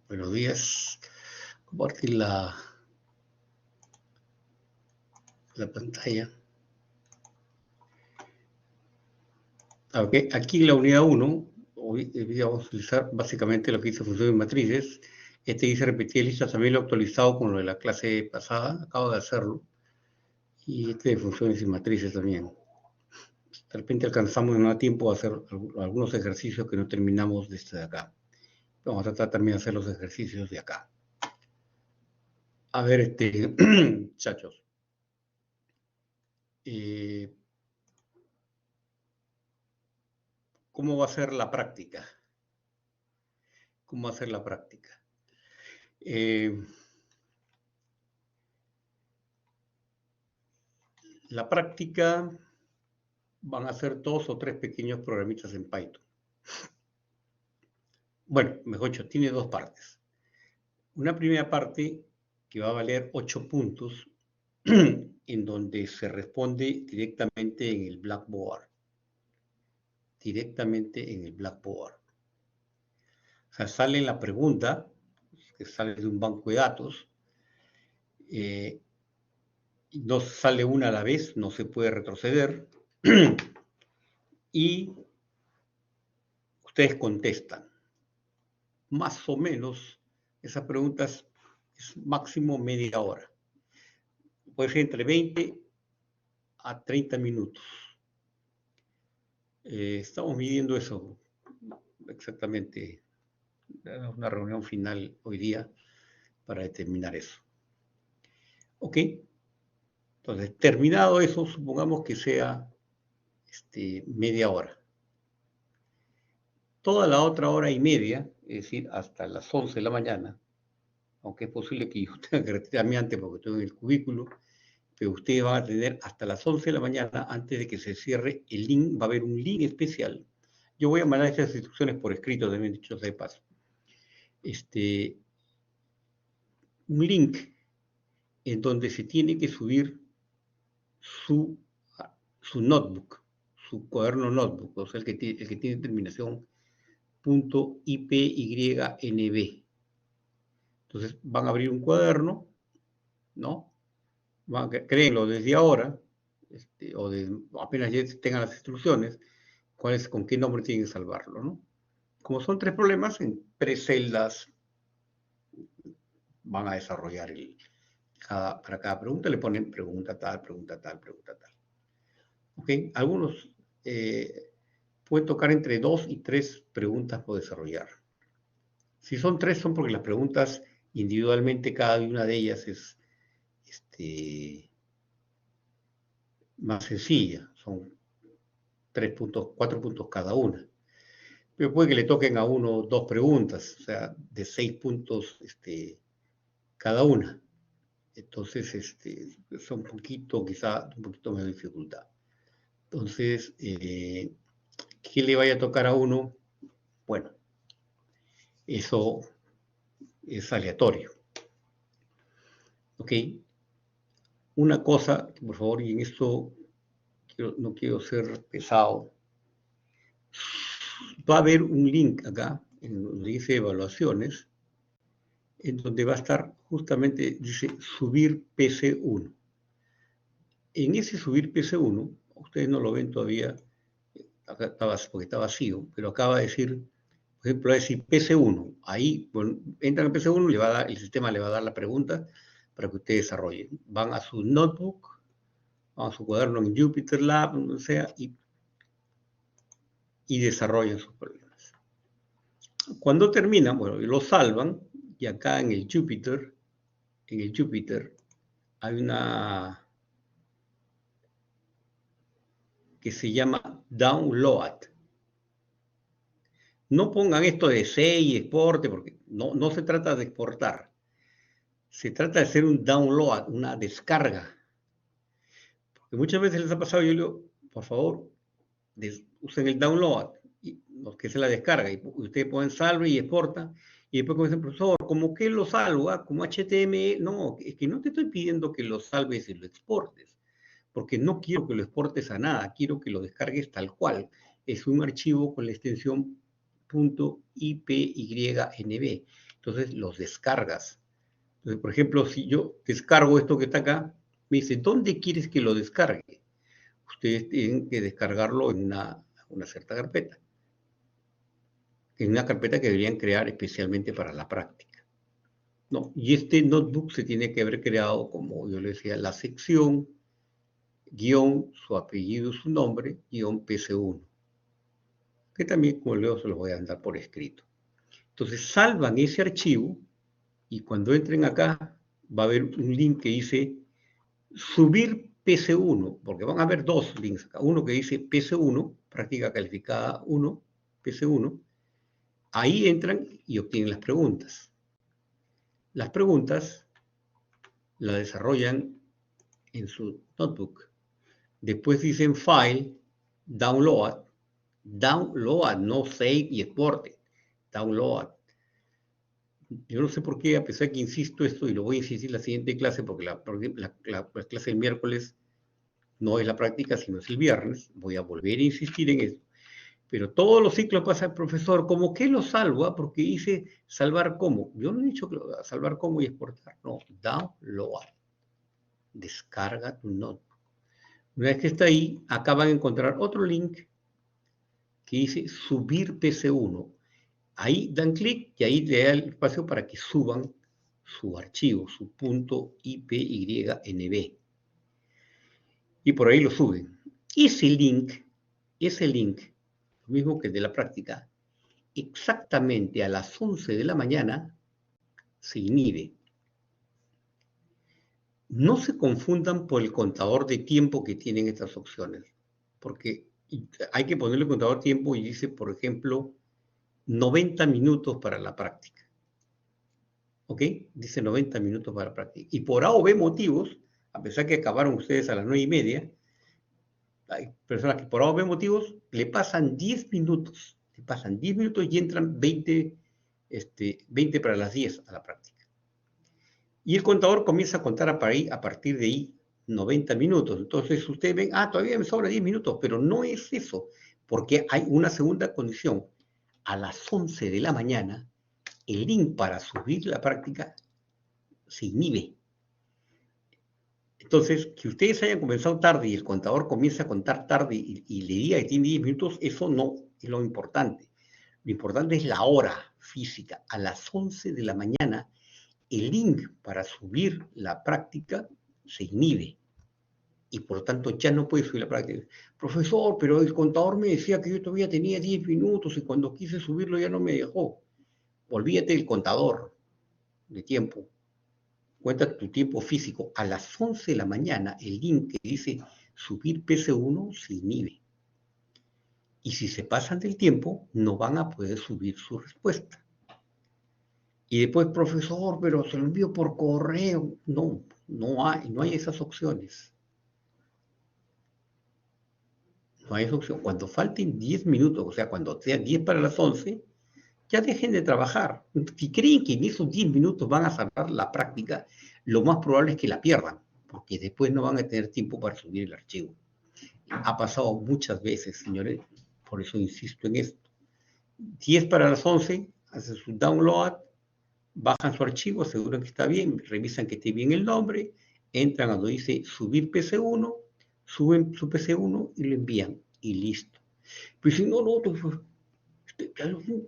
Buenos días. Compartir la pantalla. Ok, aquí en la unidad 1, hoy vamos a utilizar básicamente lo que dice funciones matrices. Este dice repetir listas, también lo he actualizado con lo de la clase pasada, acabo de hacerlo. Y este de funciones y matrices también. De repente alcanzamos en un tiempo a hacer algunos ejercicios que no terminamos desde acá. Vamos a tratar también de hacer los ejercicios de acá. A ver, muchachos. ¿Cómo va a ser la práctica? ¿Cómo va a ser la práctica? La práctica van a ser 2 o 3 pequeños programitas en Python. Bueno, mejor dicho, tiene 2 partes. Una primera parte que va a valer 8 puntos, en donde se responde directamente en el Blackboard. Directamente en el Blackboard. O sea, sale la pregunta, que sale de un banco de datos, no sale una a la vez, no se puede retroceder, y ustedes contestan. Más o menos, esas preguntas es máximo media hora. Puede ser entre 20 a 30 minutos. Estamos midiendo eso exactamente. Una reunión final hoy día para determinar eso. Ok. Entonces, terminado eso, supongamos que sea media hora. Toda la otra hora y media, es decir, hasta las 11 de la mañana, aunque es posible que yo tenga que retirarme antes porque estoy en el cubículo, pero ustedes van a tener hasta las 11 de la mañana, antes de que se cierre el link, va a haber un link especial. Yo voy a mandar estas instrucciones por escrito, también dicho de paso. Un link en donde se tiene que subir su notebook, su cuaderno notebook, o sea, el que tiene terminación .ipynb. Entonces van a abrir un cuaderno, ¿no? Créenlo desde ahora, o apenas ya tengan las instrucciones, con qué nombre tienen que salvarlo, ¿no? Como son 3 problemas, en 3 celdas van a desarrollar para cada pregunta le ponen pregunta tal, pregunta tal, pregunta tal. ¿Ok? Algunos pueden tocar entre 2 y 3 preguntas por desarrollar. Si son 3, son porque las preguntas individualmente, cada una de ellas es más sencilla. Son 3 puntos, 4 puntos cada una. Pero puede que le toquen a uno 2 preguntas, o sea, de 6 puntos cada una. Entonces, son quizá un poquito más de dificultad. Entonces, ¿qué le vaya a tocar a uno? Bueno, eso es aleatorio. ¿Ok? Una cosa, por favor, y en esto no quiero ser pesado, va a haber un link acá, en donde dice evaluaciones, en donde va a estar justamente, dice subir PC1. En ese subir PC1, ustedes no lo ven todavía, acá porque está vacío, pero acaba de decir, por ejemplo, va a decir PC1. Ahí, bueno, entran en PC1, el sistema le va a dar la pregunta para que ustedes desarrollen. Van a su notebook, van a su cuaderno en Jupyter Lab, donde sea, y desarrollan sus problemas. Cuando terminan, bueno, lo salvan, y acá en el Jupyter hay una que se llama download. No pongan esto de C y exporte, porque no se trata de exportar. Se trata de hacer un download, una descarga. Porque muchas veces les ha pasado, yo le digo, por favor, usen el download, que es la descarga, y ustedes pueden salve y exporta, y después como dicen, profesor, ¿cómo que lo salvo? ¿Como HTML? No, es que no te estoy pidiendo que lo salves y lo exportes, porque no quiero que lo exportes a nada, quiero que lo descargues tal cual. Es un archivo con la extensión .ipynb. Entonces los descargas. Entonces, por ejemplo, si yo descargo esto que está acá, me dice, ¿dónde quieres que lo descargue? Ustedes tienen que descargarlo en una cierta carpeta. En una carpeta que deberían crear especialmente para la práctica. No, y este notebook se tiene que haber creado, como yo le decía, la sección, guión, su apellido, su nombre, guión PC1. Que también, como leo, se los voy a dar por escrito. Entonces, salvan ese archivo y cuando entren acá, va a haber un link que dice subir PC1, porque van a haber dos links acá. Uno que dice PC1, práctica calificada 1, PC1. Ahí entran y obtienen las preguntas. Las preguntas las desarrollan en su notebook. Después dicen File, Download, no Save y Exporte, Download. Yo no sé por qué, a pesar que insisto esto, y lo voy a insistir en la siguiente clase, porque la clase del miércoles no es la práctica, sino es el viernes, voy a volver a insistir en esto. Pero todos los ciclos pasa el profesor, ¿cómo que lo salva? Porque dice salvar como. Yo no he dicho que salvar como y exportar, no, download. Descarga tu notebook. Una vez que está ahí, acá van a encontrar otro link que dice subir PC1. Ahí dan clic y ahí le da el espacio para que suban su archivo, su .ipynb. Y por ahí lo suben. Ese link, lo mismo que el de la práctica, exactamente a las 11 de la mañana se inhibe. No se confundan por el contador de tiempo que tienen estas opciones, porque hay que ponerle el contador de tiempo y dice, por ejemplo, 90 minutos para la práctica. ¿Ok? Dice 90 minutos para la práctica. Y por A o B motivos, a pesar que acabaron ustedes a las 9:30, hay personas que por A o B motivos le pasan 10 minutos. Le pasan 10 minutos y entran 20 para las 10 a la práctica. Y el contador comienza a contar a partir de ahí 90 minutos. Entonces ustedes ven, todavía me sobra 10 minutos, pero no es eso, porque hay una segunda condición. A las 11 de la mañana, el link para subir la práctica se inhibe. Entonces, que ustedes hayan comenzado tarde y el contador comienza a contar tarde y le diga que tiene 10 minutos, eso no es lo importante. Lo importante es la hora física. A las 11 de la mañana, el link para subir la práctica se inhibe y por lo tanto ya no puede subir la práctica. Profesor, pero el contador me decía que yo todavía tenía 10 minutos y cuando quise subirlo ya no me dejó. Olvídate del contador de tiempo. Cuenta tu tiempo físico. A las 11 de la mañana, el link que dice subir PC1 se inhibe. Y si se pasan del tiempo, no van a poder subir su respuesta. Y después, profesor, pero se lo envío por correo. No hay esas opciones. No hay esa opción. Cuando falten 10 minutos, o sea, cuando sea 10 para las 11, ya dejen de trabajar. Si creen que en esos 10 minutos van a salvar la práctica, lo más probable es que la pierdan, porque después no van a tener tiempo para subir el archivo. Ha pasado muchas veces, señores, por eso insisto en esto. 10 para las 11, hacen su download, bajan su archivo, aseguran que está bien, revisan que esté bien el nombre, entran a donde dice subir PC1, suben su PC1 y lo envían, y listo. Pero si no, un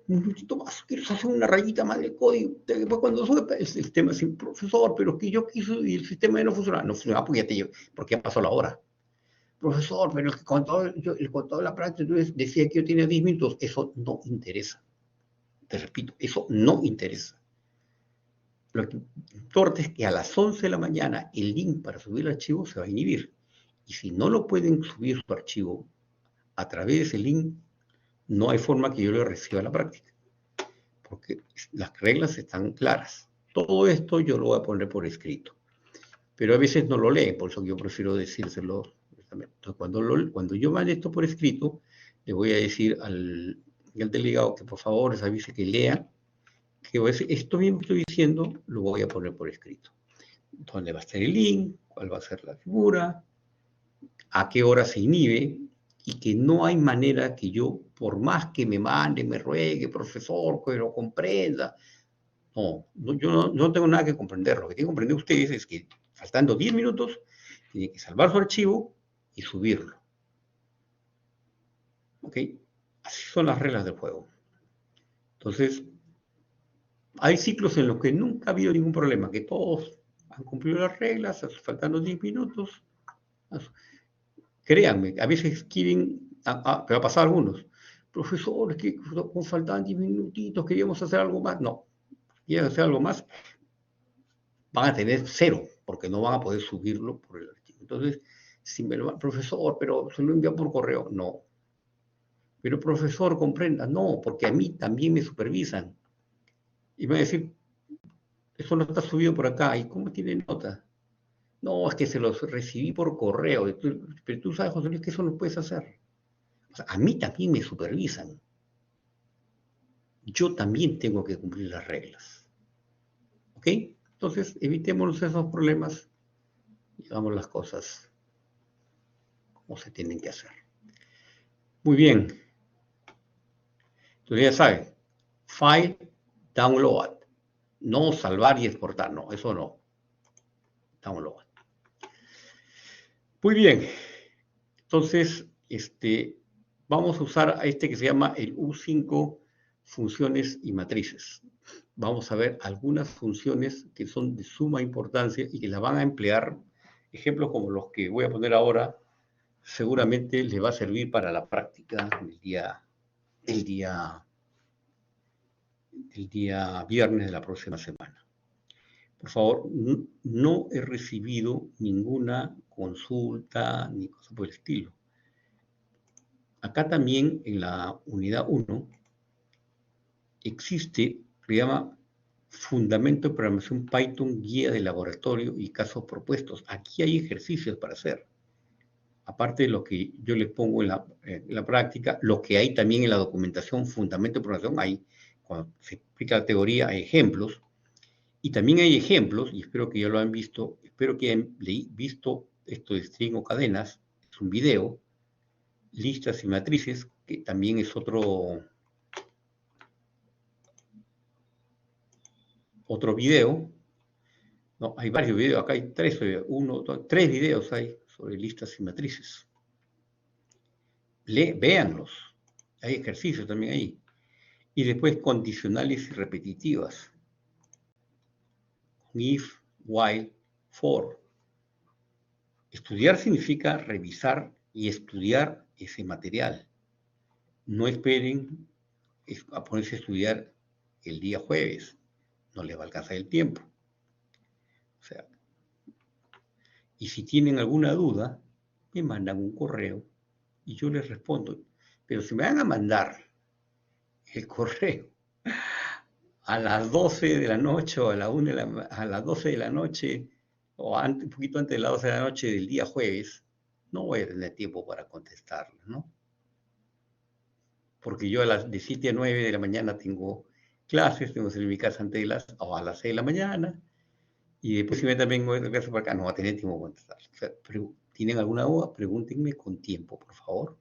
minutito más, quiero hacer una rayita más del código. Después cuando sube el sistema dice, profesor, pero que yo quiso y el sistema ya no funcionaba porque ya pasó la hora. Profesor, pero el contador de la práctica decía que yo tenía 10 minutos. Eso no interesa. Te repito, eso no interesa. Lo que importa es que a las 11 de la mañana el link para subir el archivo se va a inhibir. Y si no lo pueden subir su archivo a través de ese link, no hay forma que yo lo reciba a la práctica. Porque las reglas están claras. Todo esto yo lo voy a poner por escrito. Pero a veces no lo leen, por eso yo prefiero decírselo. Entonces, cuando yo mande esto por escrito, le voy a decir al delegado que por favor les avise que lea, que voy a decir, esto mismo que estoy diciendo, lo voy a poner por escrito. ¿Dónde va a estar el link? ¿Cuál va a ser la figura? ¿A qué hora se inhibe? Y que no hay manera que yo, por más que me mande, me ruegue, profesor, que lo comprenda, Yo no tengo nada que comprender. Lo que tienen que comprender ustedes es que faltando 10 minutos, tienen que salvar su archivo y subirlo. ¿Ok? Así son las reglas del juego. Entonces, hay ciclos en los que nunca ha habido ningún problema, que todos han cumplido las reglas, faltando 10 minutos. Créanme, a veces quieren, pero ha pasado a algunos. Profesor, es que nos faltaban 10 minutitos, queríamos hacer algo más. No, quieren hacer algo más, van a tener cero, porque no van a poder subirlo por el archivo. Entonces, si me lo va, profesor, pero se lo envía por correo. No. Pero profesor, comprenda. No, porque a mí también me supervisan. Y me va a decir, eso no está subido por acá. ¿Y cómo tiene nota? No, es que se los recibí por correo. Pero tú sabes, José Luis, que eso no puedes hacer. O sea, a mí también me supervisan. Yo también tengo que cumplir las reglas. ¿Ok? Entonces, evitémonos esos problemas y hagamos las cosas como se tienen que hacer. Muy bien. Entonces ya saben, file, download. No salvar y exportar, no, eso no. Download. Muy bien. Entonces, vamos a usar a este que se llama el U5 funciones y matrices. Vamos a ver algunas funciones que son de suma importancia y que la van a emplear. Ejemplos como los que voy a poner ahora, seguramente les va a servir para la práctica del día viernes de la próxima semana. Por favor, no he recibido ninguna consulta ni cosa por el estilo. Acá también en la unidad 1 existe, se llama Fundamento de Programación Python, Guía de Laboratorio y Casos Propuestos. Aquí hay ejercicios para hacer. Aparte de lo que yo les pongo en la práctica, lo que hay también en la documentación Fundamento de Programación, hay, cuando se explica la teoría, hay ejemplos. Y también hay ejemplos, y espero que ya lo han visto, espero que hayan visto esto de string o cadenas, es un video, listas y matrices, que también es otro video. No, hay varios videos, acá hay tres videos hay sobre listas y matrices. Véanlos, hay ejercicios también ahí. Y después condicionales y repetitivas. If, while, for. Estudiar significa revisar y estudiar ese material. No esperen a ponerse a estudiar el día jueves, no les va a alcanzar el tiempo. O sea, y si tienen alguna duda, me mandan un correo y yo les respondo. Pero si me van a mandar el correo a las 12 de la noche o a las 12 de la noche o un poquito antes de las 12 de la noche del día jueves, no voy a tener tiempo para contestarles, ¿no? Porque yo de 7 a 9 de la mañana tengo clases, tengo que salir de mi casa o a las 6 de la mañana, y después si me también voy a casa para acá, no va a tener tiempo para contestar. O sea, ¿tienen alguna duda? Pregúntenme con tiempo, por favor,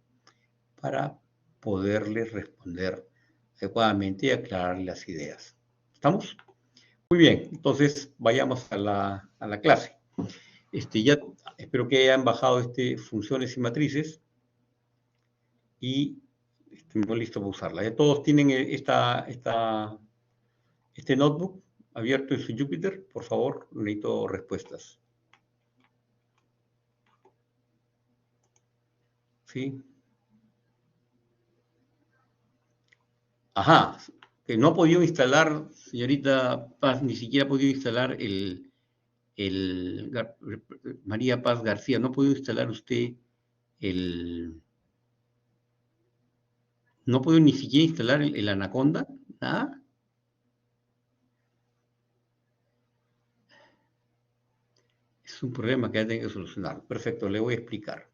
para poderles responder adecuadamente y aclarar las ideas. ¿Estamos? Muy bien, entonces vayamos a la clase. Ya espero que hayan bajado funciones y matrices y estemos listos para usarla. Ya todos tienen este notebook abierto en su Jupyter. Por favor, necesito respuestas. ¿Sí? Ajá, que no ha podido instalar, señorita Paz, ni siquiera ha podido instalar María Paz García, no ha podido instalar usted no ha podido ni siquiera instalar el Anaconda, nada. Es un problema que ya tengo que solucionar. Perfecto, le voy a explicar.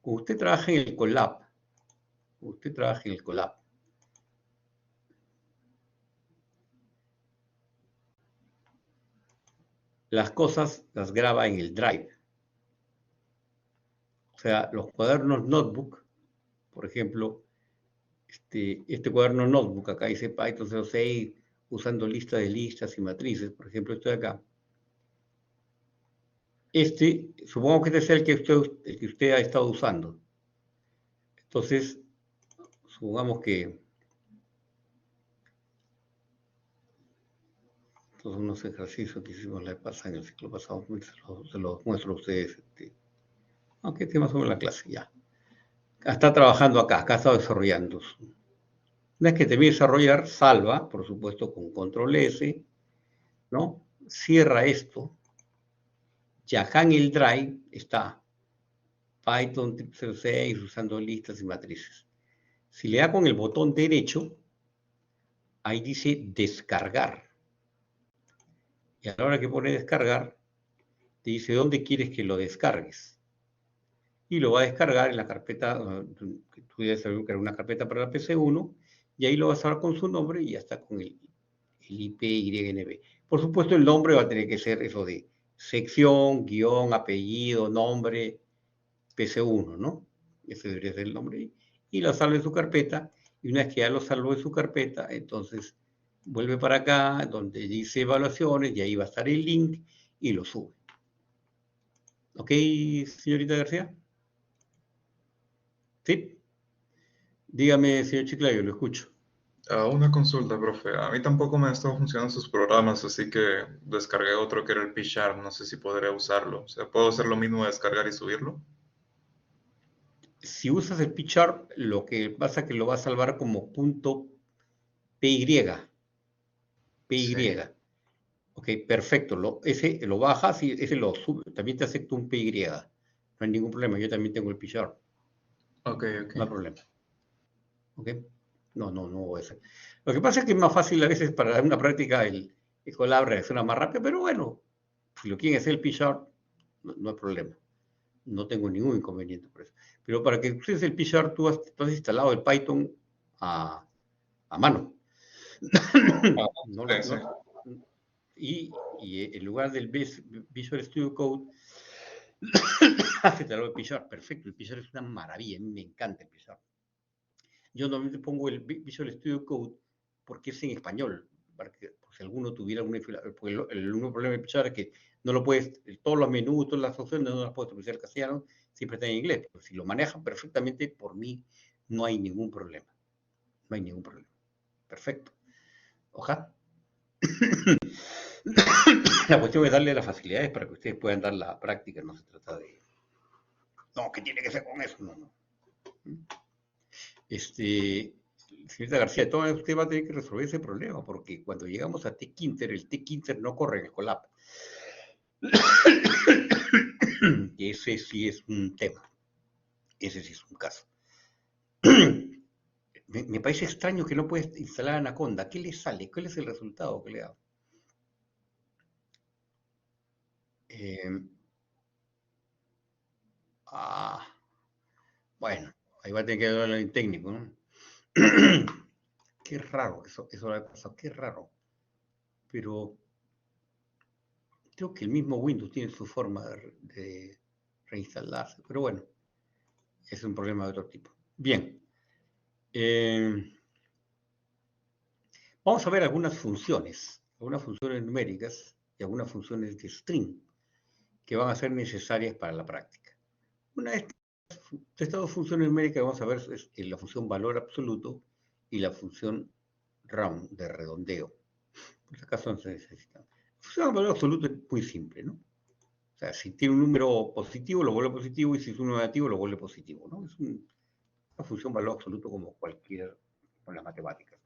Cuando usted trabaja en el Colab, las cosas las graba en el Drive. O sea, los cuadernos notebook, por ejemplo, este cuaderno notebook, acá dice Python 06, usando lista de listas y matrices, por ejemplo, esto de acá. Supongo que este sea el que usted ha estado usando. Entonces, supongamos que estos son unos ejercicios que hicimos la vez pasada, en el ciclo pasado, se los muestro a ustedes. Aunque este más o menos la clase, ya. Está trabajando acá está desarrollando. Una vez que termine de desarrollar, salva, por supuesto, con control S, ¿no? Cierra esto. Y acá en el drive está Python 6 usando listas y matrices. Si le da con el botón derecho, ahí dice descargar. Y a la hora que pone descargar, te dice dónde quieres que lo descargues. Y lo va a descargar en la carpeta, tú debes saber que era una carpeta para la PC1, y ahí lo vas a ver con su nombre y ya está con el IPYNB. Por supuesto, el nombre va a tener que ser eso de sección, guión, apellido, nombre, PC1, ¿no? Ese debería ser el nombre. Y lo salva en su carpeta, y una vez que ya lo salvó en su carpeta, entonces vuelve para acá, donde dice evaluaciones, y ahí va a estar el link, y lo sube. ¿Ok, señorita García? ¿Sí? Dígame, señor Chiclayo, lo escucho. Una consulta, profe. A mí tampoco me han estado funcionando sus programas, así que descargué otro que era el P#. No sé si podré usarlo. O sea, ¿puedo hacer lo mismo de descargar y subirlo? Si usas el pchar, lo que pasa es que lo va a salvar como punto .py. Sí. Ok, perfecto. Ese lo bajas y ese lo sube. También te acepta un PY. No hay ningún problema. Yo también tengo el pchar. Ok, ok. No hay problema. ¿Ok? No. Lo que pasa es que es más fácil a veces para dar una práctica el Colab reacciona más rápido, pero bueno, si lo quieren hacer el pchar, no hay problema. No tengo ningún inconveniente por eso. Pero para que uses el pchar, tú has instalado el Python a mano. No, Sí, sí. y en lugar del Visual Studio Code, has instalado el pchar. Perfecto, el pchar es una maravilla. A mí me encanta el pchar. Yo normalmente pongo el Visual Studio Code porque es en español, para que por si alguno tuviera alguna porque el único problema del pchar es que no lo puedes, todos los menús, todas las opciones no las puedes traducir al castellano, siempre está en inglés. Pero si lo manejan perfectamente, por mí no hay ningún problema. No hay ningún problema. Perfecto. Ojalá. La cuestión es darle las facilidades para que ustedes puedan dar la práctica, no se trata de, no, ¿qué tiene que ser con eso? No. Señorita García, todavía usted va a tener que resolver ese problema, porque cuando llegamos a Tkinter, el Tkinter no corre en el Colab. Y ese sí es un tema. Ese sí es un caso. Me parece extraño que no puedes instalar Anaconda. ¿Qué le sale? ¿Cuál es el resultado que le da? Bueno, ahí va a tener que hablar en técnico, ¿no? Qué raro, eso lo ha pasado, qué raro. Pero creo que el mismo Windows tiene su forma de reinstalarse. Pero bueno, es un problema de otro tipo. Bien. Vamos a ver algunas funciones numéricas y algunas funciones de string que van a ser necesarias para la práctica. Una de estas dos funciones numéricas que vamos a ver es la función valor absoluto y la función round de redondeo. Por si acaso no se necesita. La función de valor absoluto es muy simple, ¿no? O sea, si tiene un número positivo, lo vuelve positivo, y si es un negativo, lo vuelve positivo, ¿no? Es una función valor absoluto como cualquier, con las matemáticas.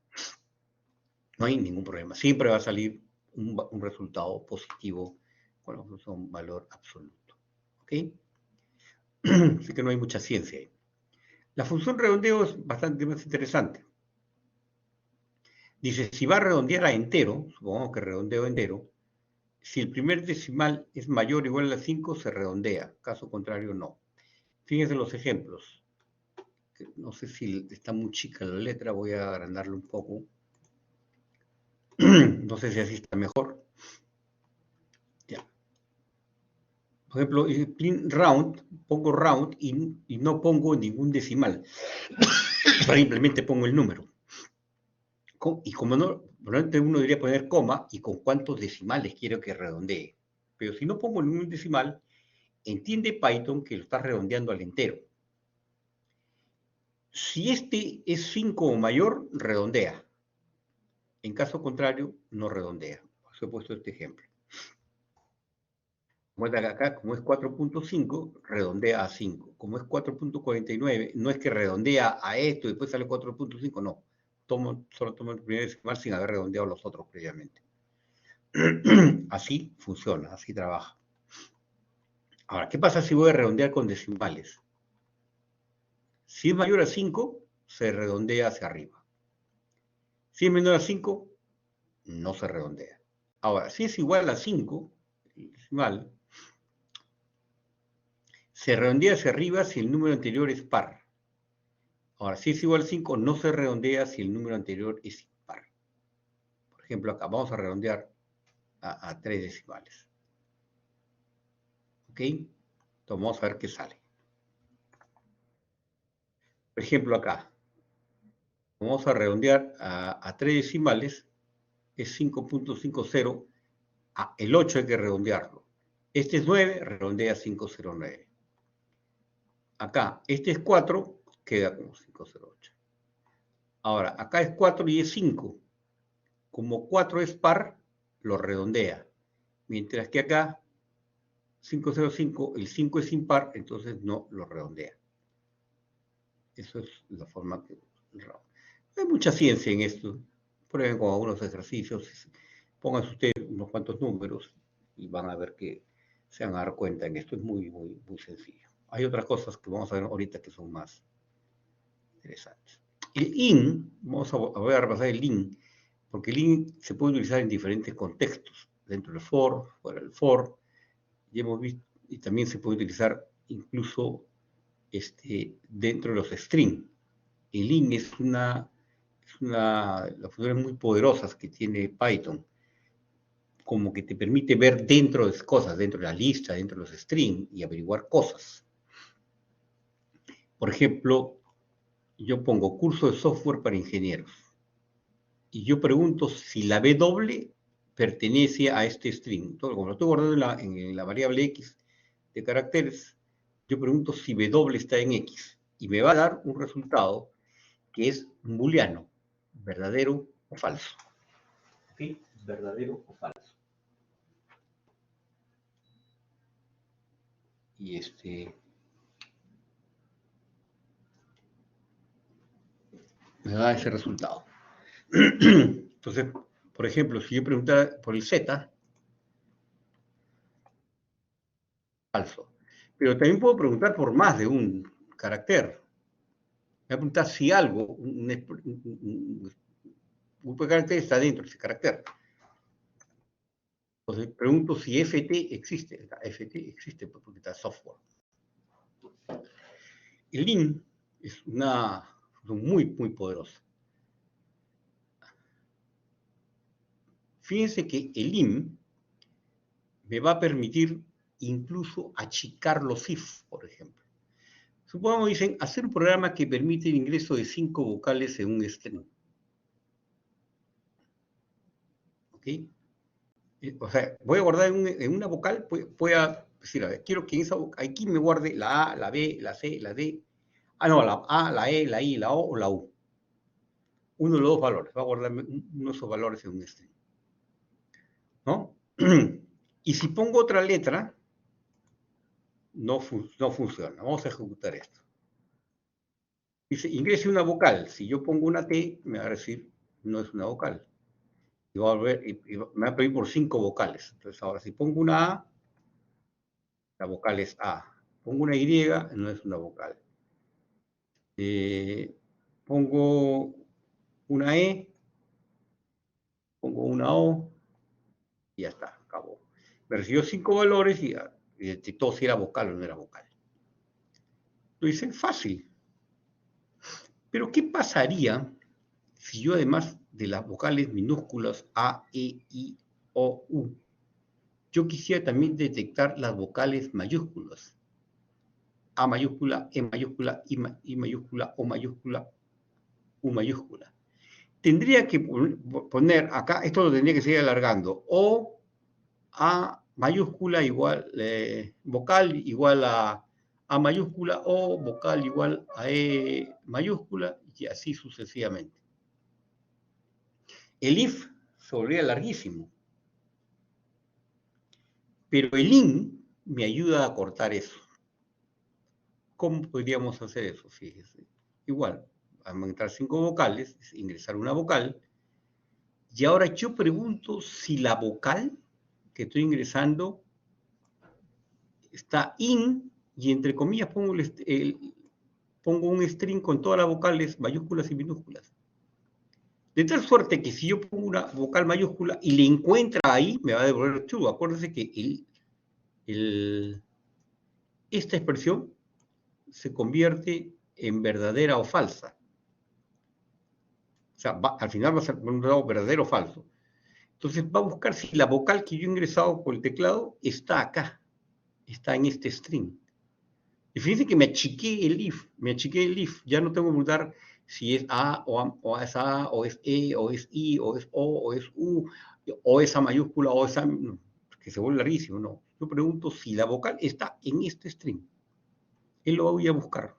No hay ningún problema. Siempre va a salir un resultado positivo con la función valor absoluto. ¿Ok? Así que no hay mucha ciencia ahí. La función redondeo es bastante más interesante. Dice, si va a redondear a entero, supongamos que redondeo entero, si el primer decimal es mayor o igual a 5, se redondea. Caso contrario, no. Fíjense los ejemplos. No sé si está muy chica la letra, voy a agrandarlo un poco. No sé si así está mejor. Ya. Por ejemplo, round, pongo round y no pongo ningún decimal. Simplemente pongo el número. Y como no, Normalmente uno debería poner coma y con cuántos decimales quiero que redondee. Pero si no pongo ningún decimal, entiende Python que lo está redondeando al entero. Si este es 5 o mayor, redondea. En caso contrario, no redondea. Por eso he puesto este ejemplo. Como es acá, como es 4.5, redondea a 5. Como es 4.49, no es que redondea a esto y después sale 4.5, no. Solo tomo el primer decimal sin haber redondeado los otros previamente. Así funciona, así trabaja. Ahora, ¿qué pasa si voy a redondear con decimales? Si es mayor a 5, se redondea hacia arriba. Si es menor a 5, no se redondea. Ahora, si es igual a 5, el decimal, se redondea hacia arriba si el número anterior es par. Ahora, si es igual a 5, no se redondea si el número anterior es impar. Por ejemplo, acá vamos a redondear a 3 decimales. ¿Ok? Entonces vamos a ver qué sale. Por ejemplo, acá, vamos a redondear a 3 decimales, es 5.50. El 8 hay que redondearlo. Este es 9, redondea a 509. Acá, este es 4, queda como 508. Ahora, acá es 4 y es 5. Como 4 es par, lo redondea. Mientras que acá, 505, el 5 es impar, entonces no lo redondea. Eso es la forma que... Hay mucha ciencia en esto. Prueben con algunos ejercicios. Pónganse ustedes unos cuantos números y van a ver que se van a dar cuenta en esto. Es muy, muy, muy sencillo. Hay otras cosas que vamos a ver ahorita que son más interesantes. El in, voy a repasar el in, porque el in se puede utilizar en diferentes contextos, dentro del for, fuera del for, y hemos visto, y también se puede utilizar incluso dentro de los strings. El in es una las funciones muy poderosas que tiene Python, como que te permite ver dentro de cosas, dentro de la lista, dentro de los strings y averiguar cosas. Por ejemplo, yo pongo curso de software para ingenieros y yo pregunto si la W pertenece a este string. Entonces, como lo estoy guardando en la variable X de caracteres, yo pregunto si W está en X y me va a dar un resultado que es booleano, verdadero o falso. ¿Sí? Verdadero o falso. Y me da ese resultado. Entonces, por ejemplo, si yo preguntara por el Z, falso. Pero también puedo preguntar por más de un carácter. Me voy a preguntar si algo, un grupo de caracteres está dentro de ese carácter. Entonces, pregunto si FT existe. FT existe porque está software. El in es una función muy, muy poderosa. Fíjense que el in me va a permitir incluso achicar los if, por ejemplo. Supongamos, dicen, hacer un programa que permite el ingreso de 5 vocales en un string. ¿Ok? O sea, voy a guardar en una vocal, voy a decir, a ver, quiero que en esa vocal, aquí me guarde la A, la B, la C, la D. Ah, no, la A, la E, la I, la O o la U. Uno de los dos valores. Va a guardar uno de esos valores en un string. ¿No? Y si pongo otra letra, no funciona. Vamos a ejecutar esto. Dice, ingrese una vocal. Si yo pongo una T, me va a decir, no es una vocal. Y me va a pedir por 5 vocales. Entonces, ahora, si pongo una A, la vocal es A. Pongo una Y, no es una vocal. Pongo una E, pongo una O, y ya está, acabó. Me recibió 5 valores y detectó si era vocal o no era vocal. Lo hice fácil. Pero, ¿qué pasaría si yo, además de las vocales minúsculas A, E, I, O, U, yo quisiera también detectar las vocales mayúsculas? A mayúscula, E mayúscula, I mayúscula, O mayúscula, U mayúscula. tendría que poner acá, esto lo tendría que seguir alargando, o A mayúscula igual, vocal igual a mayúscula, o vocal igual a E mayúscula, y así sucesivamente. El if se volvería larguísimo, pero el in me ayuda a cortar eso. ¿Cómo podríamos hacer eso? Fíjese. Igual, vamos a entrar 5 vocales, ingresar una vocal, y ahora yo pregunto si la vocal que estoy ingresando está in, y entre comillas pongo un string con todas las vocales mayúsculas y minúsculas. De tal suerte que si yo pongo una vocal mayúscula y le encuentra ahí, me va a devolver true. Acuérdense que esta expresión se convierte en verdadera o falsa. O sea, al final va a ser un lado verdadero o falso. Entonces va a buscar si la vocal que yo he ingresado por el teclado está acá, está en este string. Y fíjense que me achiqué el if, ya no tengo que preguntar si es A o es A, o es E, o es I, o es O, o es U, o esa mayúscula, o esa, no, que se vuelve larguísimo, no. Yo pregunto si la vocal está en este string. Él lo voy a buscar.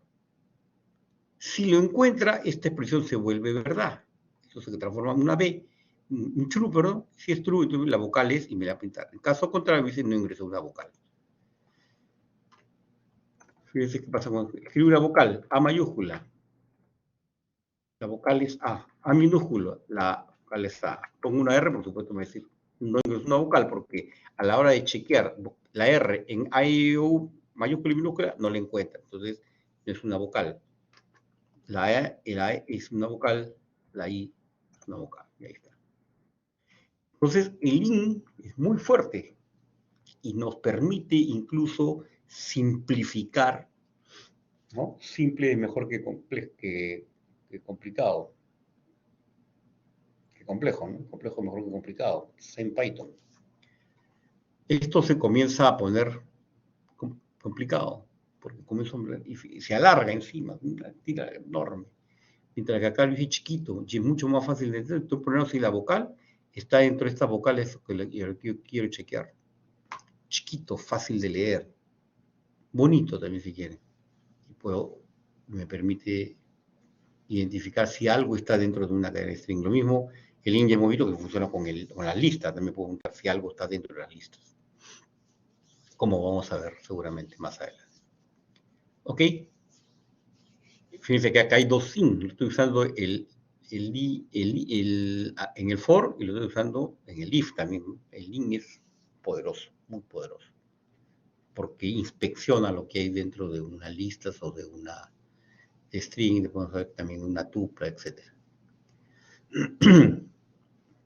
Si lo encuentra, esta expresión se vuelve verdad. Eso se transforma en una B, un true, perdón. Si es true, entonces la vocal es y me la va a pintar. En caso contrario, dice no ingresó una vocal. Fíjense qué pasa cuando escribe una vocal, A mayúscula. La vocal es A minúscula, la vocal es A. Pongo una R, por supuesto, me va a decir, no es una vocal, porque a la hora de chequear la R en A y U, mayúscula y minúscula, no la encuentra. Entonces, no es una vocal. La E es una vocal, la I es una vocal. Y ahí está. Entonces, el IN es muy fuerte y nos permite incluso simplificar, ¿no? Simple es mejor que complicado. Complejo, ¿no? Complejo mejor que complicado, en Python. Esto se comienza a poner complicado, porque comienza y se alarga encima, una tira enorme. Mientras que acá lo hice chiquito, y es mucho más fácil de entender. Estoy poniendo si la vocal está dentro de estas vocales que yo quiero chequear. Chiquito, fácil de leer, bonito también si quieren. Y me permite identificar si algo está dentro de una cadena de string. Lo mismo el int hemos visto que funciona con las listas. También puedo preguntar si algo está dentro de las listas. Como vamos a ver seguramente más adelante. ¿Ok? Fíjense que acá hay dos sin. Lo estoy usando en el for y lo estoy usando en el if también. El in es poderoso, muy poderoso. Porque inspecciona lo que hay dentro de unas listas o de una string, podemos ver también una tupla, etc.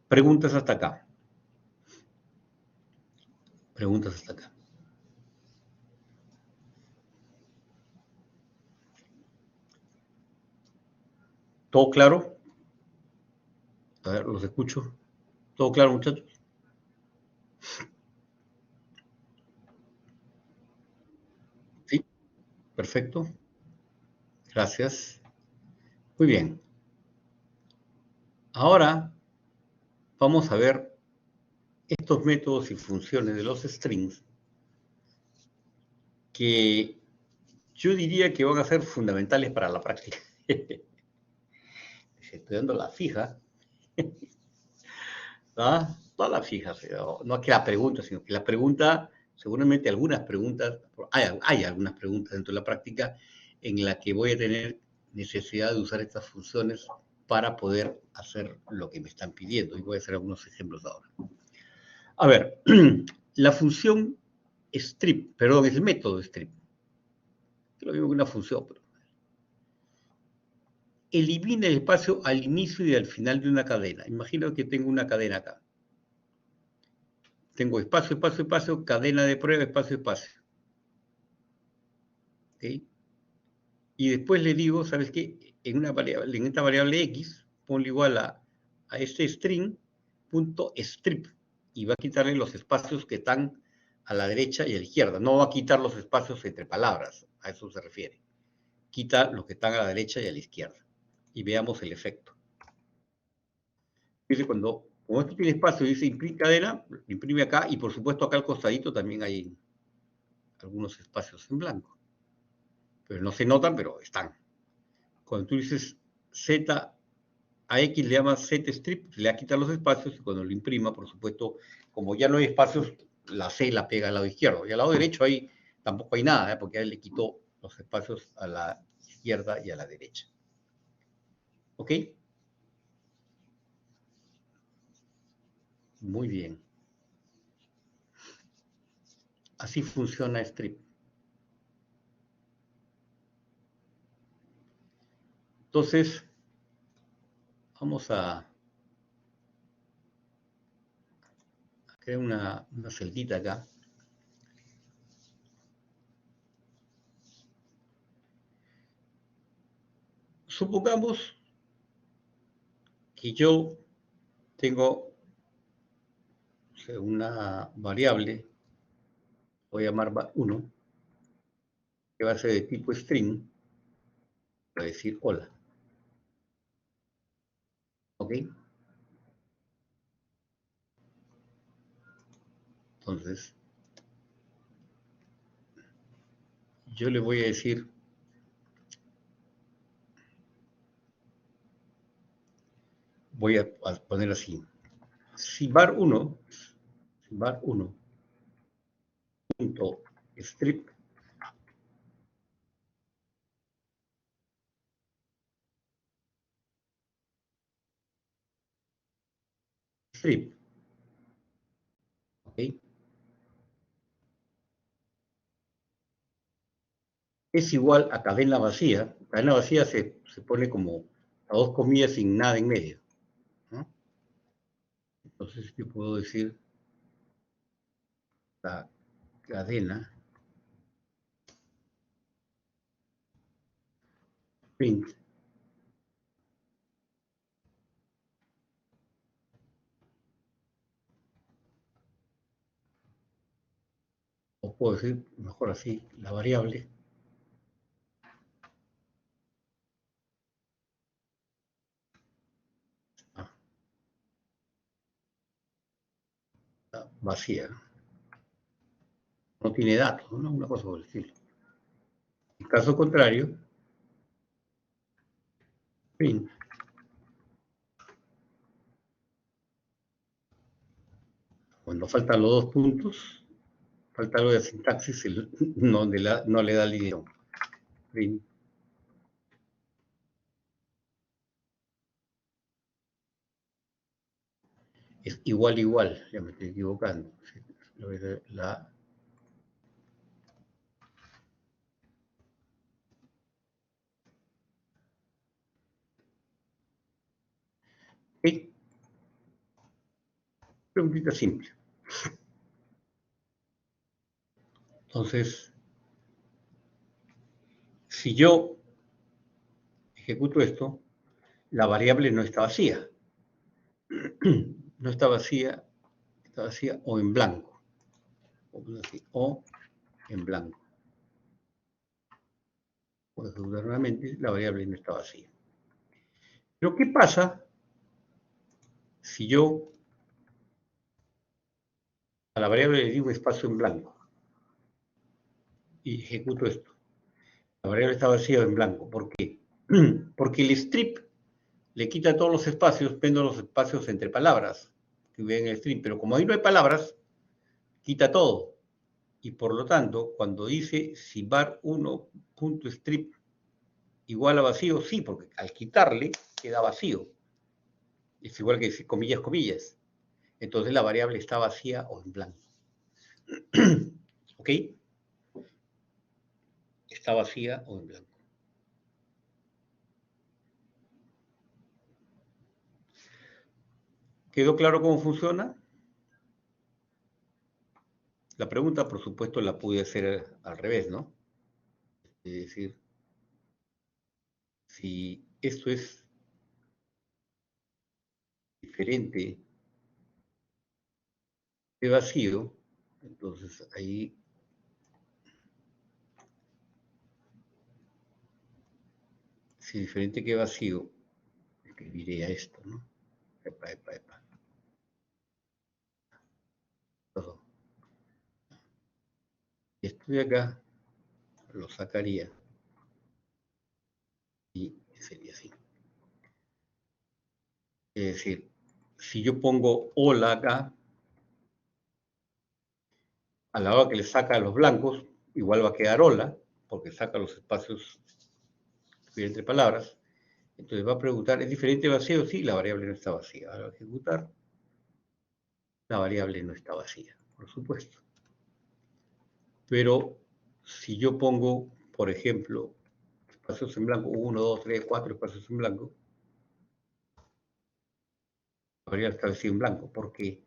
Preguntas hasta acá. Preguntas hasta acá. ¿Todo claro? A ver, los escucho. ¿Todo claro, muchachos? Sí, perfecto. Gracias. Muy bien. Ahora vamos a ver estos métodos y funciones de los strings que yo diría que van a ser fundamentales para la práctica. Estoy dando la fija. ¿Ah? Todas las fijas. No es que la pregunta, sino que la pregunta, seguramente algunas preguntas, hay algunas preguntas dentro de la práctica en la que voy a tener necesidad de usar estas funciones para poder hacer lo que me están pidiendo. Y voy a hacer algunos ejemplos ahora. A ver, la función strip, perdón, es el método strip. Lo mismo que una función, pero elimina el espacio al inicio y al final de una cadena. Imagino que tengo una cadena acá. Tengo espacio, espacio, espacio, cadena de prueba, espacio, espacio. ¿Okay? Y después le digo, ¿sabes qué? En esta variable x, ponle igual a este string, punto strip, y va a quitarle los espacios que están a la derecha y a la izquierda. No va a quitar los espacios entre palabras, a eso se refiere. Quita los que están a la derecha y a la izquierda. Y veamos el efecto. Dice como esto tiene espacio, dice imprime cadena, imprime acá, y por supuesto acá al costadito también hay algunos espacios en blanco. Pero no se notan, pero están. Cuando tú dices Z a X le llamas Z strip, le quita los espacios, y cuando lo imprima, por supuesto, como ya no hay espacios, la C la pega al lado izquierdo. Y al lado derecho ahí tampoco hay nada, porque a él le quitó los espacios a la izquierda y a la derecha. ¿Ok? Muy bien. Así funciona strip. Entonces, vamos a crear una celdita acá. Supongamos que yo tengo una variable, voy a llamar 1, que va a ser de tipo string, para decir hola. ¿Ok? Entonces, yo le voy a decir, voy a poner así, si var1 punto strip strip, ¿ok? Es igual a cadena vacía. Cadena vacía se pone como a dos comillas sin nada en medio, ¿no? Entonces yo puedo decir la cadena print o puedo decir mejor así, la variable vacía, no tiene datos, ¿no? Una cosa por el estilo. En caso contrario, print cuando faltan los dos puntos, falta algo de sintaxis, no le da el idioma. Print es igual, ya me estoy equivocando. La preguntita simple. Entonces, si yo ejecuto esto, la variable no está vacía. No está vacía o en blanco. O en blanco. Puedo ejecutar nuevamente, la variable no está vacía. Pero ¿qué pasa si yo a la variable le digo un espacio en blanco y ejecuto esto? La variable está vacía o en blanco. ¿Por qué? Porque el strip le quita todos los espacios, menos los espacios entre palabras que hubiera en el strip. Pero como ahí no hay palabras, quita todo. Y por lo tanto, cuando dice si var1.strip igual a vacío, sí, porque al quitarle queda vacío. Es igual que decir comillas, comillas. Entonces la variable está vacía o en blanco. ¿Ok? Está vacía o en blanco. ¿Quedó claro cómo funciona? La pregunta, por supuesto, la pude hacer al revés, ¿no? Es decir, si esto es diferente de vacío, entonces ahí si diferente que vacío, escribiré a esto, ¿no? Epa. Todo. Esto de acá lo sacaría y sería así. Es decir, si yo pongo hola acá, a la hora que le saca a los blancos, igual va a quedar hola, porque saca los espacios entre palabras. Entonces va a preguntar, ¿es diferente vacío? Sí, la variable no está vacía. Al ejecutar, la variable no está vacía, por supuesto. Pero si yo pongo, por ejemplo, espacios en blanco, 1, 2, 3, 4 espacios en blanco, la variable está vacía en blanco. ¿Por qué?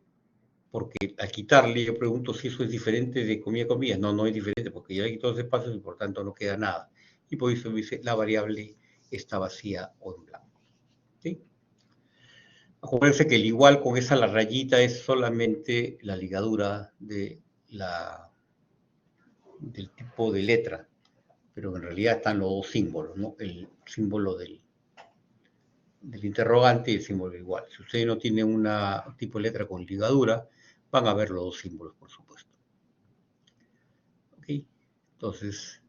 Porque al quitarle, yo pregunto si eso es diferente de comilla. No, no es diferente, porque ya le quito los espacios y por tanto no queda nada. Y por eso me dice, la variable está vacía o en blanco. ¿Sí? Acuérdense que el igual con esa la rayita es solamente la ligadura del tipo de letra, pero en realidad están los dos símbolos, ¿no? El símbolo del interrogante y el símbolo del igual. Si ustedes no tienen un tipo de letra con ligadura, van a ver los dos símbolos, por supuesto. ¿Ok? Entonces,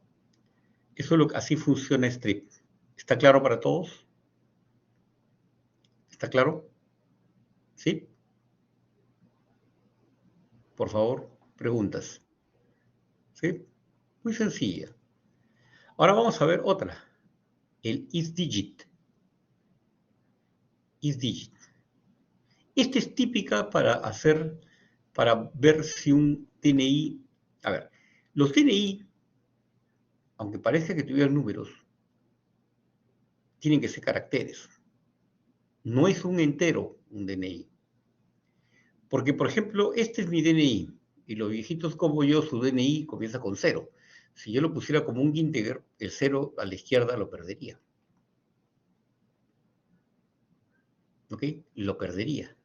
así funciona Strip. ¿Está claro para todos? ¿Está claro? ¿Sí? Por favor, preguntas. ¿Sí? Muy sencilla. Ahora vamos a ver otra. El isDigit. isDigit. Esta es típica para ver si un DNI... A ver, los DNI, aunque parezca que tuvieran números, tienen que ser caracteres. No es un entero un DNI. Porque, por ejemplo, este es mi DNI, y los viejitos como yo, su DNI comienza con 0. Si yo lo pusiera como un integer, el 0 a la izquierda lo perdería. ¿Ok? Lo perdería.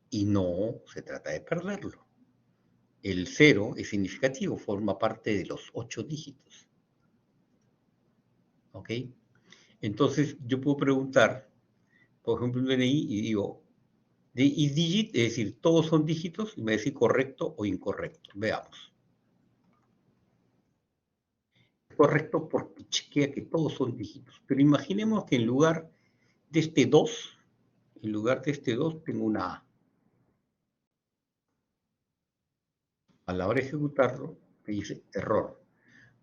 Y no se trata de perderlo. El 0 es significativo, forma parte de los 8 dígitos. ¿Ok? Entonces, yo puedo preguntar, por ejemplo, un DNI y digo, de isDigit, es decir, todos son dígitos, y me va a decir correcto o incorrecto. Veamos. Correcto porque chequea que todos son dígitos. Pero imaginemos que en lugar de este 2, tengo una A. A la hora de ejecutarlo, me dice error.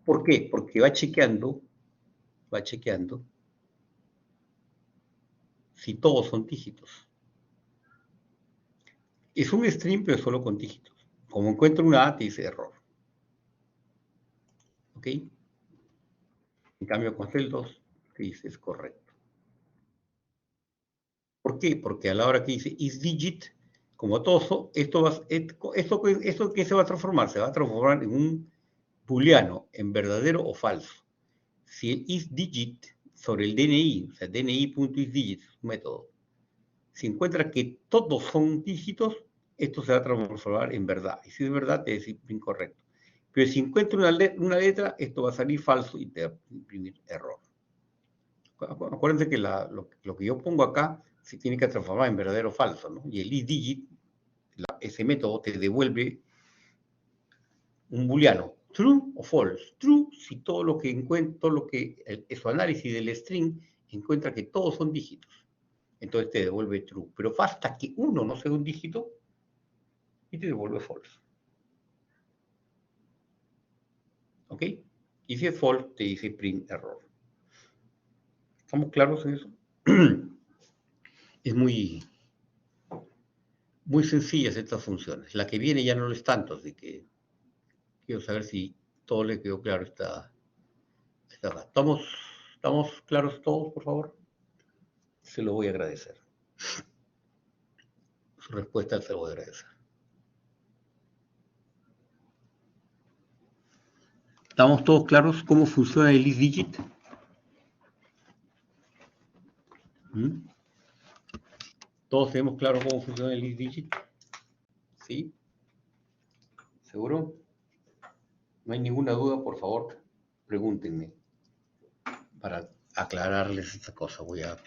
¿Por qué? Porque va chequeando si todos son dígitos. Es un string, pero solo con dígitos. Como encuentra una A, te dice error. ¿Ok? En cambio, con el 2, te dice es correcto. ¿Por qué? Porque a la hora que dice isDigit, como todo esto ¿qué se va a transformar? Se va a transformar en un booleano, en verdadero o falso. Si el isDigit sobre el DNI, o sea, DNI.isDigit, un método, si encuentra que todos son dígitos, esto se va a transformar en verdad. Y si es verdad, te dice incorrecto. Pero si encuentra una letra, esto va a salir falso y te va a imprimir error. Acuérdense que lo que yo pongo acá se tiene que transformar en verdadero o falso, ¿no? Y el isDigit, ese método, te devuelve un booleano, true o false. True si todo lo que encuentra, su análisis del string encuentra que todos son dígitos. Entonces te devuelve true. Pero basta que uno no sea un dígito y te devuelve false. ¿Ok? Y si es false, te dice print error. ¿Estamos claros en eso? Es muy sencillas estas funciones. La que viene ya no lo es tanto, así que quiero saber si todo le quedó claro acá. ¿Estamos claros todos, por favor? Se lo voy a agradecer. Su respuesta se lo voy a agradecer. ¿Estamos todos claros cómo funciona el isDigit? ¿Mm? ¿Todos tenemos claro cómo funciona el isDigit? ¿Sí? ¿Seguro? ¿No hay ninguna duda? Por favor, pregúntenme para aclararles esta cosa. Voy a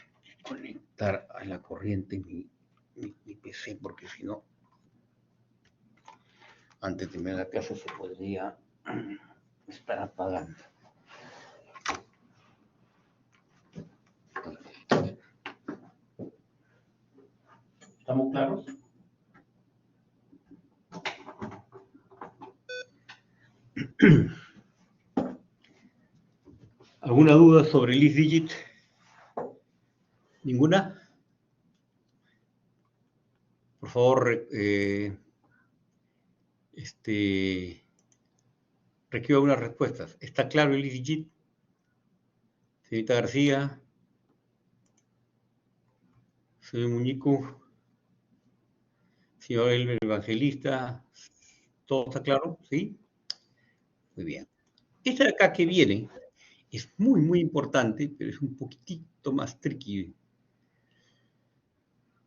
conectar a la corriente mi PC, porque si no, antes de terminar la clase se podría estar apagando. ¿Estamos claros? ¿Alguna duda sobre el IsDigit? ¿Ninguna? Por favor, requiero algunas respuestas. ¿Está claro el IsDigit? Señorita García, señor Muñico, señor Elmer Evangelista, ¿todo está claro? ¿Sí? Muy bien. Esta de acá que viene es muy, muy importante, pero es un poquitito más tricky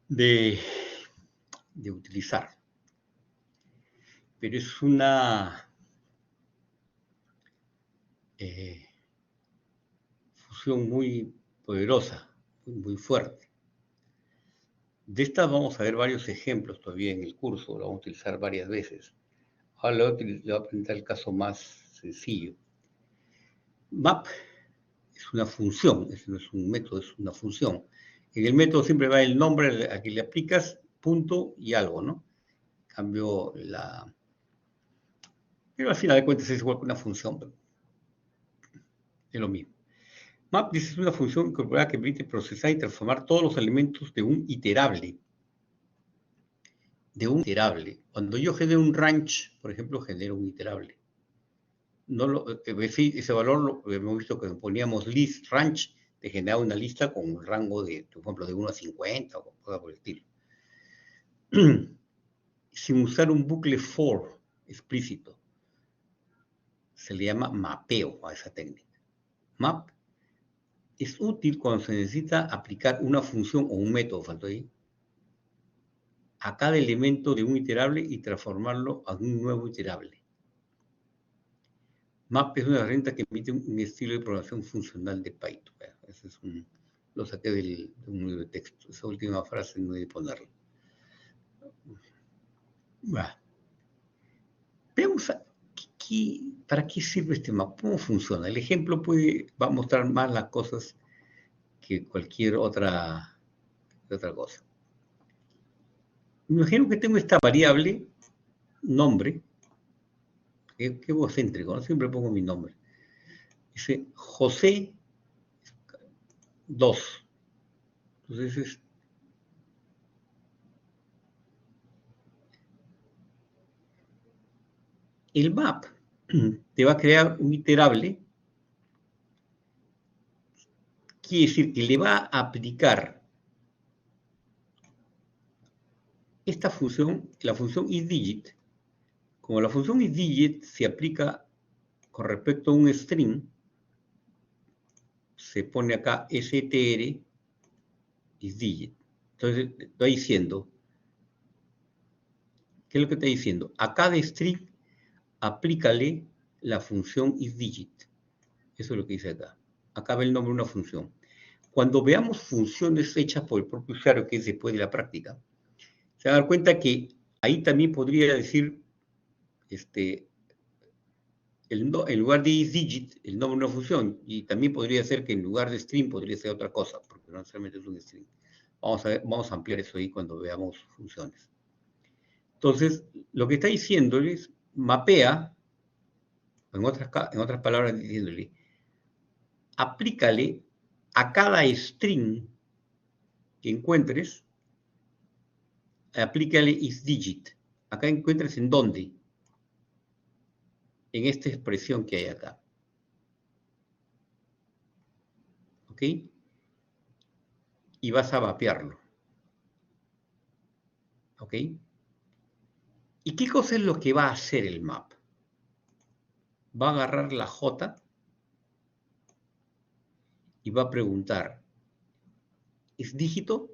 de utilizar. Pero es una fusión muy poderosa, muy fuerte. De esta vamos a ver varios ejemplos todavía en el curso, lo vamos a utilizar varias veces. Ahora le voy a presentar el caso más sencillo. Map es una función, no es un método, es una función. En el método siempre va el nombre a que le aplicas, punto y algo, ¿no? Cambio pero al final de cuentas es igual que una función, pero es lo mismo. Map dice es una función incorporada que permite procesar y transformar todos los elementos de un iterable. Cuando yo genero un range, por ejemplo, genero un iterable. Ese valor lo hemos visto que poníamos list range, te generaba una lista con un rango de, por ejemplo, de 1 a 50 o cosas por el estilo. Sin usar un bucle for explícito. Se le llama mapeo a esa técnica. Map es útil cuando se necesita aplicar una función o un método, faltó ahí, a cada elemento de un iterable y transformarlo a un nuevo iterable. Map es una herramienta que permite un estilo de programación funcional de Python. Ese es lo saqué de un libro de texto. Esa última frase no hay que ponerla. Veamos para qué sirve este map, cómo funciona. El ejemplo va a mostrar más las cosas que cualquier otra cosa. Me imagino que tengo esta variable, nombre, qué egocéntrico, ¿no? Siempre pongo mi nombre. Dice José 2. Entonces el map te va a crear un iterable, quiere decir que le va a aplicar esta función, la función isDigit. Como la función isDigit se aplica con respecto a un string, se pone acá str isDigit. Entonces está diciendo, ¿qué es lo que está diciendo? A cada string aplícale la función isDigit. Eso es lo que dice acá. Acá ve el nombre de una función. Cuando veamos funciones hechas por el propio usuario, que es después de la práctica, se van a dar cuenta que ahí también podría decir, en lugar de isDigit, el nombre de una función, y también podría ser que en lugar de string podría ser otra cosa, porque no necesariamente es un string. Vamos a ampliar eso ahí cuando veamos funciones. Entonces, lo que está diciendo es, mapea, en otras palabras diciéndole, aplícale a cada string que encuentres, aplícale isDigit. Acá encuentres en dónde. En esta expresión que hay acá. ¿Ok? Y vas a mapearlo. ¿Ok? ¿Y qué cosa es lo que va a hacer el map? Va a agarrar la J y va a preguntar, ¿es dígito?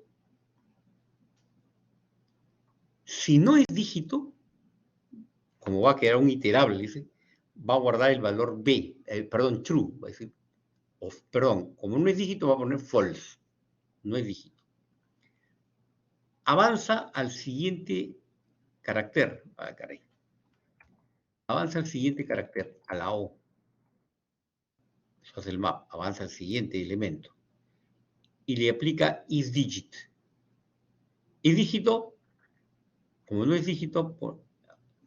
Si no es dígito, como va a quedar un iterable, dice, va a guardar el valor B, true, va a decir, perdón, como no es dígito, va a poner false. no es dígito. Avanza al siguiente carácter. Ah, caray. Avanza al siguiente carácter, a la O. Eso es el map. Avanza al siguiente elemento. Y le aplica isDigit. Isdígito, como no es dígito,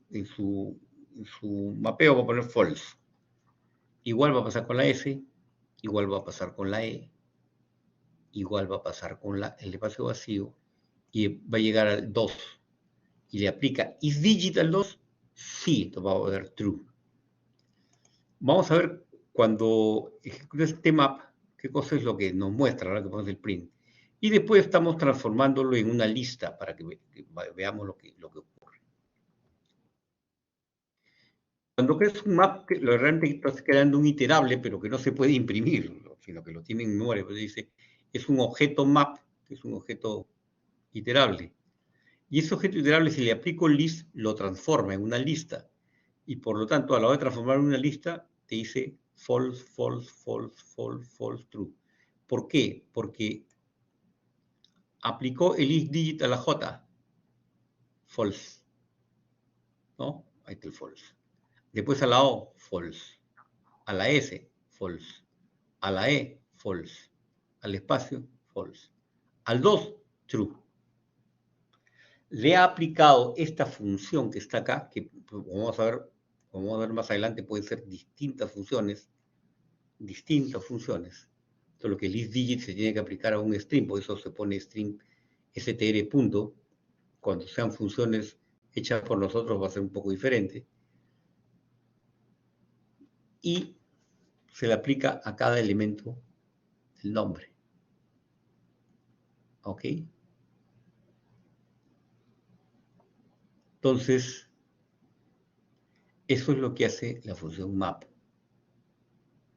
en su mapeo va a poner false. Igual va a pasar con la S, igual va a pasar con la E, igual va a pasar con el espacio vacío, y va a llegar al 2. Y le aplica isDigit al 2, sí, esto va a poner true. Vamos a ver cuando ejecuta este map, qué cosa es lo que nos muestra, ahora que ponemos el print. Y después estamos transformándolo en una lista para que veamos lo que ocurre. Cuando creas un map, lo realmente estás creando un iterable, pero que no se puede imprimir, sino que lo tiene en memoria. Pues dice, es un objeto map, que es un objeto iterable. Y ese objeto iterable, si le aplico list, lo transforma en una lista. Y por lo tanto, a la hora de transformar en una lista, te dice false, false, false, false, false, true. ¿Por qué? Porque aplicó el isDigit a la J, false, ¿no? Ahí está el false. Después a la O, false. A la S, false. A la E, false. Al espacio, false. Al 2, true. Le ha aplicado esta función que está acá, que vamos a ver más adelante, pueden ser distintas funciones. Entonces, lo que el isDigit se tiene que aplicar a un string, por eso se pone string str punto. Cuando sean funciones hechas por nosotros va a ser un poco diferente. Y se le aplica a cada elemento el nombre. ¿Ok? Entonces, eso es lo que hace la función map.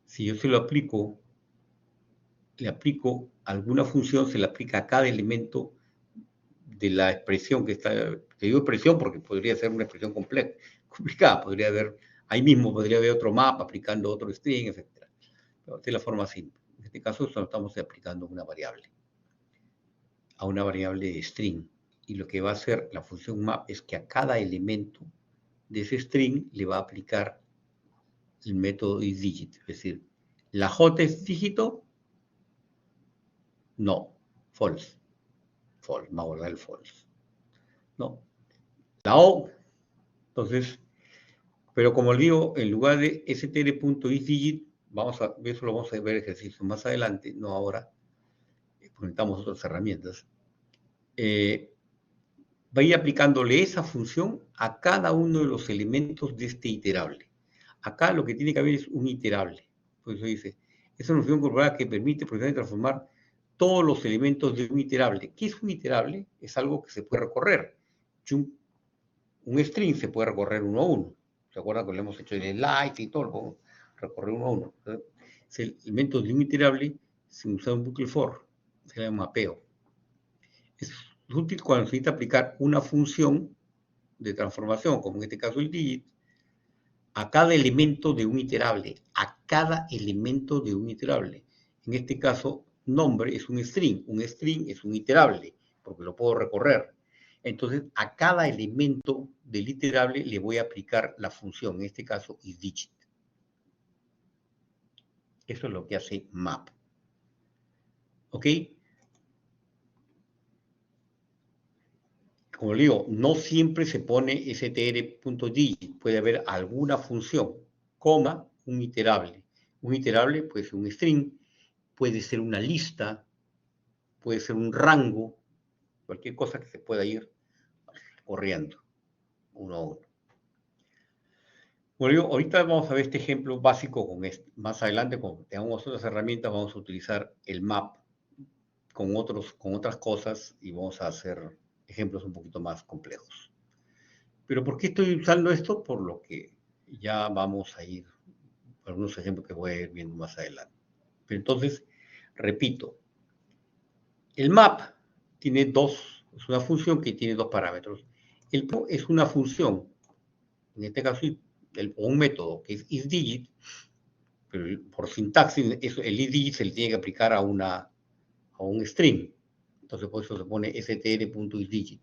Si yo se lo aplico, le aplico alguna función, se le aplica a cada elemento de la expresión que está, te digo expresión porque podría ser una expresión complicada, podría haber, ahí mismo podría haber otro map aplicando otro string, etc. Pero esta es la forma simple. En este caso estamos aplicando una variable, a una variable de string. Y lo que va a hacer la función map es que a cada elemento de ese string le va a aplicar el método isDigit. Es decir, ¿la J es dígito? No, false. False, va a guardar el false. No. La O, entonces, pero como le digo, en lugar de str.isDigit, eso lo vamos a ver ejercicio más adelante, no ahora, necesitamos otras herramientas. Va a ir aplicándole esa función a cada uno de los elementos de este iterable. Acá lo que tiene que haber es un iterable. Por eso dice, es una función corporal que permite transformar todos los elementos de un iterable. ¿Qué es un iterable? Es algo que se puede recorrer. Un string se puede recorrer uno a uno. ¿Se acuerdan que lo hemos hecho en el light y todo? Lo podemos recorrer uno a uno. Entonces, elementos de un iterable sin usar un bucle for. Se llama mapeo. Es útil cuando se necesita aplicar una función de transformación, como en este caso el digit, a cada elemento de un iterable, a cada elemento de un iterable. En este caso, nombre es un string es un iterable, porque lo puedo recorrer. Entonces, a cada elemento del iterable le voy a aplicar la función, en este caso isDigit. Eso es lo que hace map. ¿Ok? Como le digo, no siempre se pone str.digit, puede haber alguna función, coma, un iterable. Un iterable puede ser un string, puede ser una lista, puede ser un rango, cualquier cosa que se pueda ir corriendo uno a uno. Bueno, ahorita vamos a ver este ejemplo básico con este. Más adelante, cuando tengamos otras herramientas, vamos a utilizar el map con otras cosas y vamos a hacer ejemplos un poquito más complejos. Pero ¿por qué estoy usando esto? Por lo que ya vamos a ir, algunos ejemplos que voy a ir viendo más adelante. Pero entonces, repito, el map es una función que tiene dos parámetros. El map es una función, en este caso, o un método que es isDigit, pero por sintaxis, el isDigit se le tiene que aplicar a un string. Entonces, por eso se pone str.isDigit.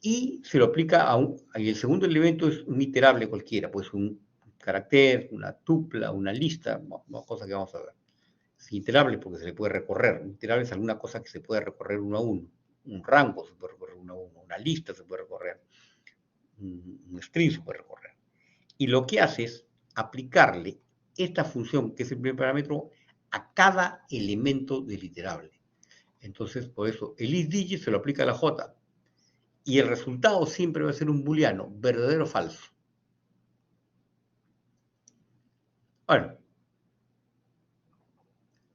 Y se lo aplica y el segundo elemento es un iterable cualquiera, pues un carácter, una tupla, una lista, cosa que vamos a ver. Es iterable porque se le puede recorrer. Un iterable es alguna cosa que se puede recorrer uno a uno. Un rango se puede recorrer uno a uno. Una lista se puede recorrer. Un string se puede recorrer. Y lo que hace es aplicarle esta función, que es el primer parámetro, a cada elemento del iterable. Entonces, por eso, el isDigit se lo aplica a la J. Y el resultado siempre va a ser un booleano, verdadero o falso. Bueno,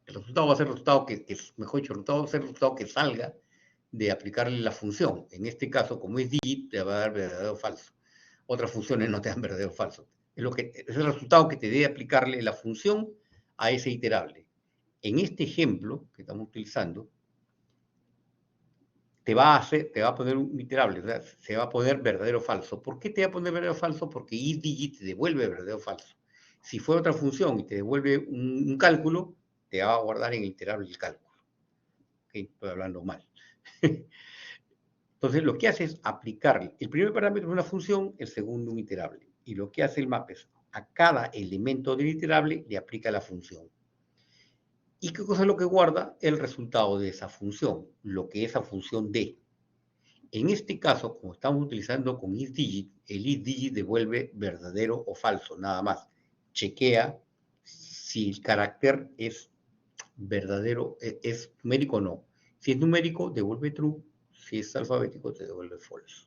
el resultado va a ser el resultado mejor dicho, el resultado va a ser el resultado que salga de aplicarle la función. En este caso, como es digit, te va a dar verdadero o falso. Otras funciones no te dan verdadero o falso. Es el resultado que te debe aplicarle la función a ese iterable. En este ejemplo que estamos utilizando, te va a poner un iterable, o sea, se va a poner verdadero o falso. ¿Por qué te va a poner verdadero o falso? Porque isDigit te devuelve verdadero o falso. Si fuera otra función y te devuelve un cálculo, te va a guardar en el iterable el cálculo. ¿Okay? Estoy hablando mal. Entonces, lo que hace es aplicarle el primer parámetro de una función, el segundo un iterable. Y lo que hace el map es, a cada elemento del iterable le aplica la función. ¿Y qué cosa es lo que guarda? El resultado de esa función, lo que esa función dé. En este caso, como estamos utilizando con isDigit, el isDigit devuelve verdadero o falso, nada más. Chequea si el carácter es verdadero, es numérico o no. Si es numérico, devuelve true. Si es alfabético, te devuelve false.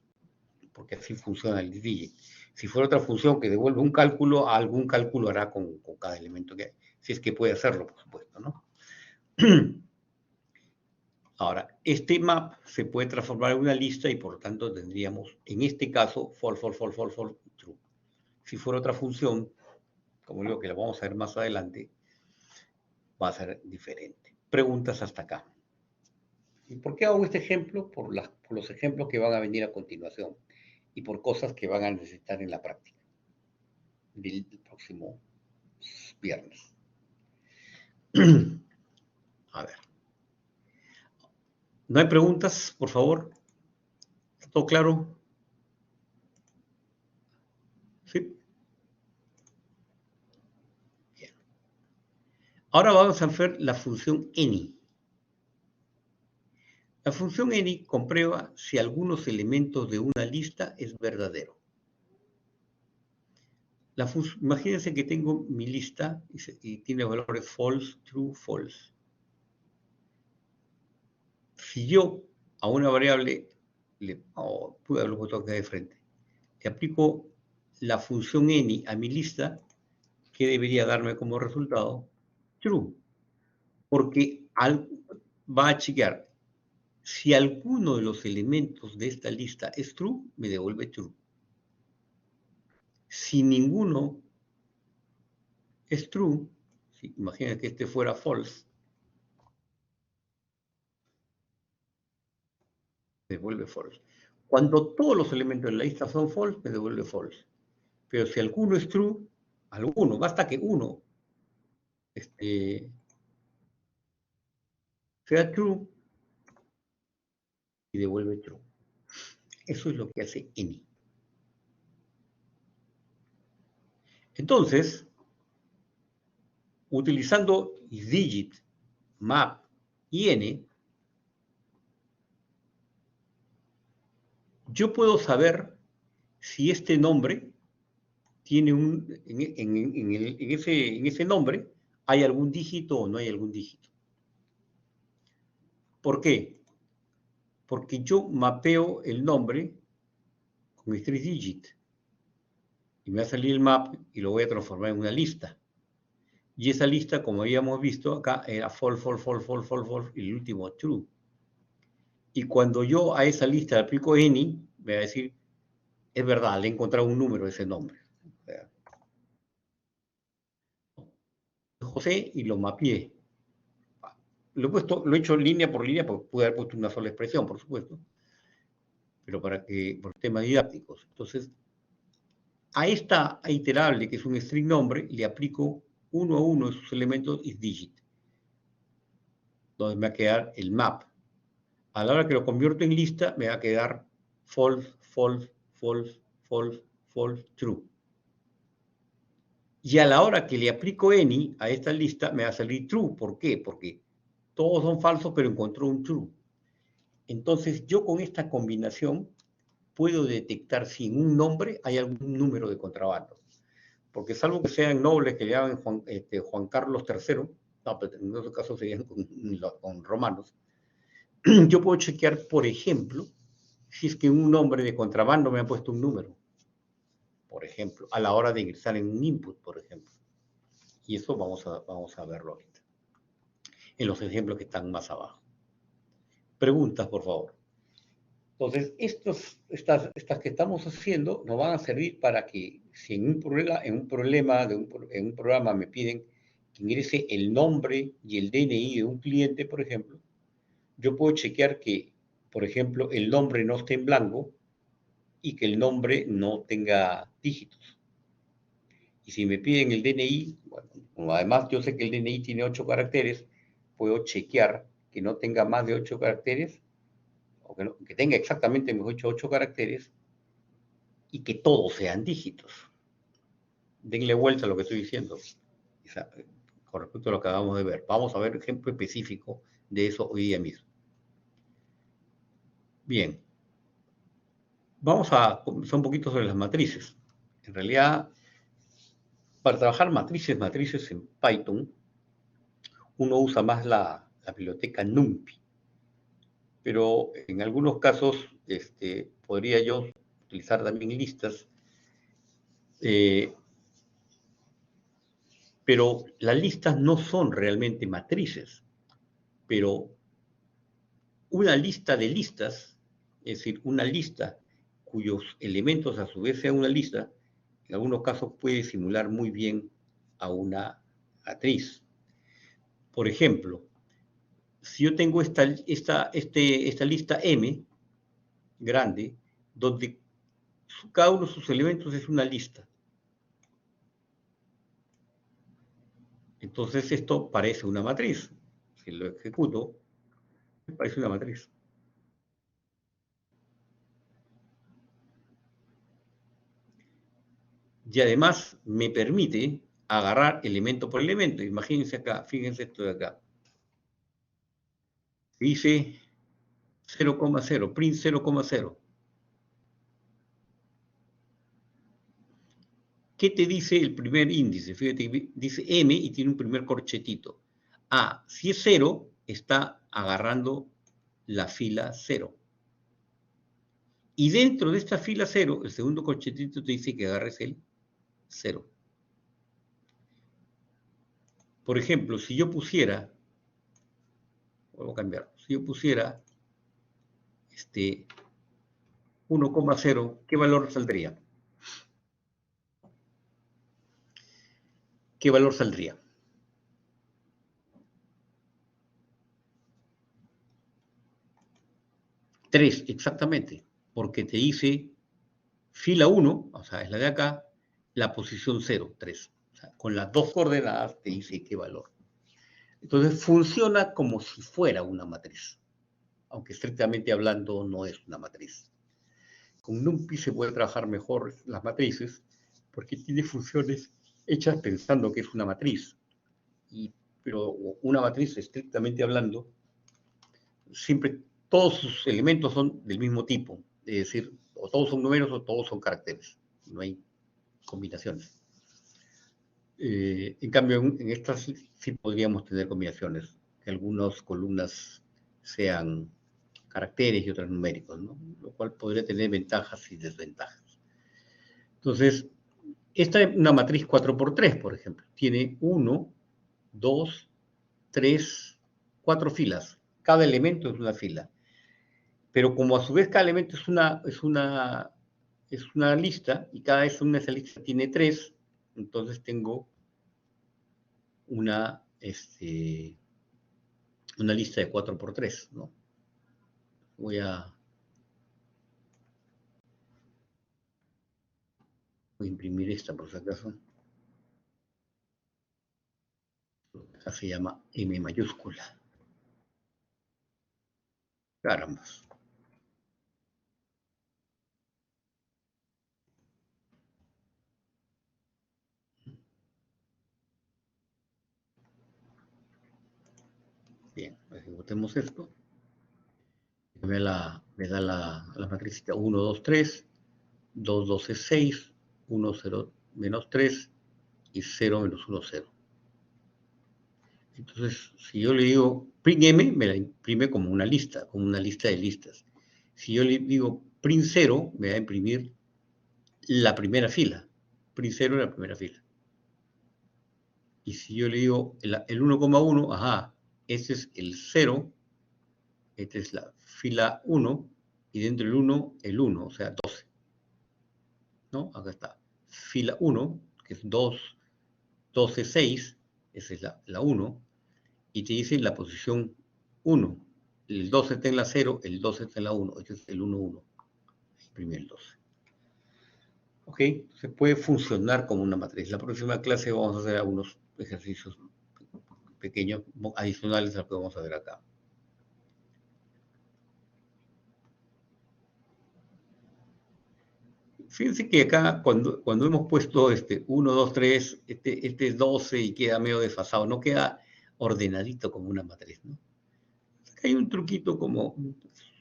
Porque así funciona el isDigit. Si fuera otra función que devuelve un cálculo, algún cálculo hará con cada elemento que hay. Si es que puede hacerlo, por supuesto, ¿no? Ahora, este map se puede transformar en una lista y por lo tanto tendríamos, en este caso, false, false, false, false, false, true. Si fuera otra función, como digo que la vamos a ver más adelante, va a ser diferente. Preguntas hasta acá. ¿Y por qué hago este ejemplo? Por los ejemplos que van a venir a continuación y por cosas que van a necesitar en la práctica del próximo viernes. A ver. ¿No hay preguntas, por favor? ¿Está todo claro? Sí. Bien. Ahora vamos a ver la función any. La función any comprueba si algunos elementos de una lista es verdadero. Imagínense que tengo mi lista y tiene valores false, true, false. Si yo a una variable, pude haberlo puesto acá de frente, le aplico la función any a mi lista, ¿qué debería darme como resultado? True. Porque va a chequear si alguno de los elementos de esta lista es true, me devuelve true. Si ninguno es true, imagina que este fuera false, me devuelve false. Cuando todos los elementos de la lista son false, me devuelve false. Pero si alguno es true, basta que uno sea true y devuelve true. Eso es lo que hace any. Entonces, utilizando isDigit, map y n, yo puedo saber si este nombre tiene en ese nombre hay algún dígito o no hay algún dígito. ¿Por qué? Porque yo mapeo el nombre con isDigit y me va a salir el map y lo voy a transformar en una lista. Y esa lista, como habíamos visto acá, era false, false, false, false, false, false, y el último true. Y cuando yo a esa lista le aplico any, me va a decir, es verdad, le he encontrado un número de ese nombre. José y lo mapeé. Lo he hecho línea por línea, porque pude haber puesto una sola expresión, por supuesto, pero por temas didácticos. Entonces, a esta iterable, que es un string nombre, le aplico uno a uno de sus elementos isDigit, Entonces me va a quedar el map. A la hora que lo convierto en lista, me va a quedar false, false, false, false, false, true. Y a la hora que le aplico any a esta lista, me va a salir true. ¿Por qué? Porque todos son falsos, pero encontró un true. Entonces, yo con esta combinación puedo detectar si en un nombre hay algún número de contrabando. Porque salvo que sean nobles que le llaman Juan Carlos III, no, pero en otro caso serían con romanos, yo puedo chequear, por ejemplo, si es que un nombre de contrabando me ha puesto un número, por ejemplo, a la hora de ingresar en un input, por ejemplo. Y eso vamos a verlo ahorita, en los ejemplos que están más abajo. Preguntas, por favor. Entonces, estas que estamos haciendo nos van a servir para que si en un programa me piden que ingrese el nombre y el DNI de un cliente, por ejemplo, yo puedo chequear que, por ejemplo, el nombre no esté en blanco y que el nombre no tenga dígitos. Y si me piden el DNI, bueno, como además yo sé que el DNI tiene 8 caracteres, puedo chequear que no tenga más de 8 caracteres, o que tenga exactamente mis 8 caracteres, y que todos sean dígitos. Denle vuelta a lo que estoy diciendo, con respecto a lo que acabamos de ver. Vamos a ver un ejemplo específico de eso hoy día mismo. Bien. Vamos a conversar un poquito sobre las matrices. En realidad, para trabajar matrices en Python, uno usa más la biblioteca NumPy. Pero en algunos casos podría yo utilizar también listas. Pero las listas no son realmente matrices. Pero una lista de listas, es decir, una lista cuyos elementos a su vez sean una lista, en algunos casos puede simular muy bien a una matriz. Por ejemplo, si yo tengo esta lista M grande, donde cada uno de sus elementos es una lista. Entonces esto parece una matriz. Si lo ejecuto, parece una matriz. Y además me permite agarrar elemento por elemento. Imagínense acá, fíjense esto de acá. Dice 0,0, print 0,0. ¿Qué te dice el primer índice? Fíjate, dice M y tiene un primer corchetito. Ah, si es 0, está agarrando la fila 0. Y dentro de esta fila 0, el segundo corchetito te dice que agarres el 0. Por ejemplo, si yo pusiera, vuelvo a cambiar, si yo pusiera 1,0, ¿qué valor saldría? ¿Qué valor saldría? 3, exactamente, porque te dice fila 1, o sea, es la de acá, la posición 0, 3. O sea, con las dos coordenadas te dice qué valor. Entonces funciona como si fuera una matriz, aunque estrictamente hablando no es una matriz. Con NumPy se puede trabajar mejor las matrices porque tiene funciones hechas pensando que es una matriz. Pero una matriz, estrictamente hablando, siempre todos sus elementos son del mismo tipo. Es decir, o todos son números o todos son caracteres. No hay combinaciones. En cambio, en estas sí podríamos tener combinaciones, que algunas columnas sean caracteres y otras numéricos, ¿no? Lo cual podría tener ventajas y desventajas. Entonces, esta es una matriz 4x3, por ejemplo. Tiene 1, 2, 3, 4 filas. Cada elemento es una fila. Pero como a su vez cada elemento es una lista, y cada vez una de esas listas tiene 3, entonces tengo una lista de 4x3, ¿no? Voy a imprimir esta por si acaso. Acá se llama M mayúscula. Caramba. Bien, ejecutemos esto. Me da la matricita 1, 2, 3, 2, 12, 6, 1, 0, menos 3 y 0, menos 1, 0. Entonces, si yo le digo print m, me la imprime como una lista de listas. Si yo le digo print 0, me va a imprimir la primera fila. Print 0 es la primera fila. Y si yo le digo el 1,1, ajá, este es el 0, esta es la fila 1, y dentro del 1, el 1, o sea, 12. ¿No? Acá está. Fila 1, que es 2, 12, 6, esa es la 1, y te dice la posición 1. El 12 está en la 0, el 12 está en la 1, este es el 1, 1. Imprimir el 12. Ok, se puede funcionar como una matriz. La próxima clase vamos a hacer algunos ejercicios pequeños adicionales a lo que vamos a ver acá. Fíjense que acá, cuando hemos puesto 1, 2, 3, este es 12 y queda medio desfasado, no queda ordenadito como una matriz, ¿no? Hay un truquito como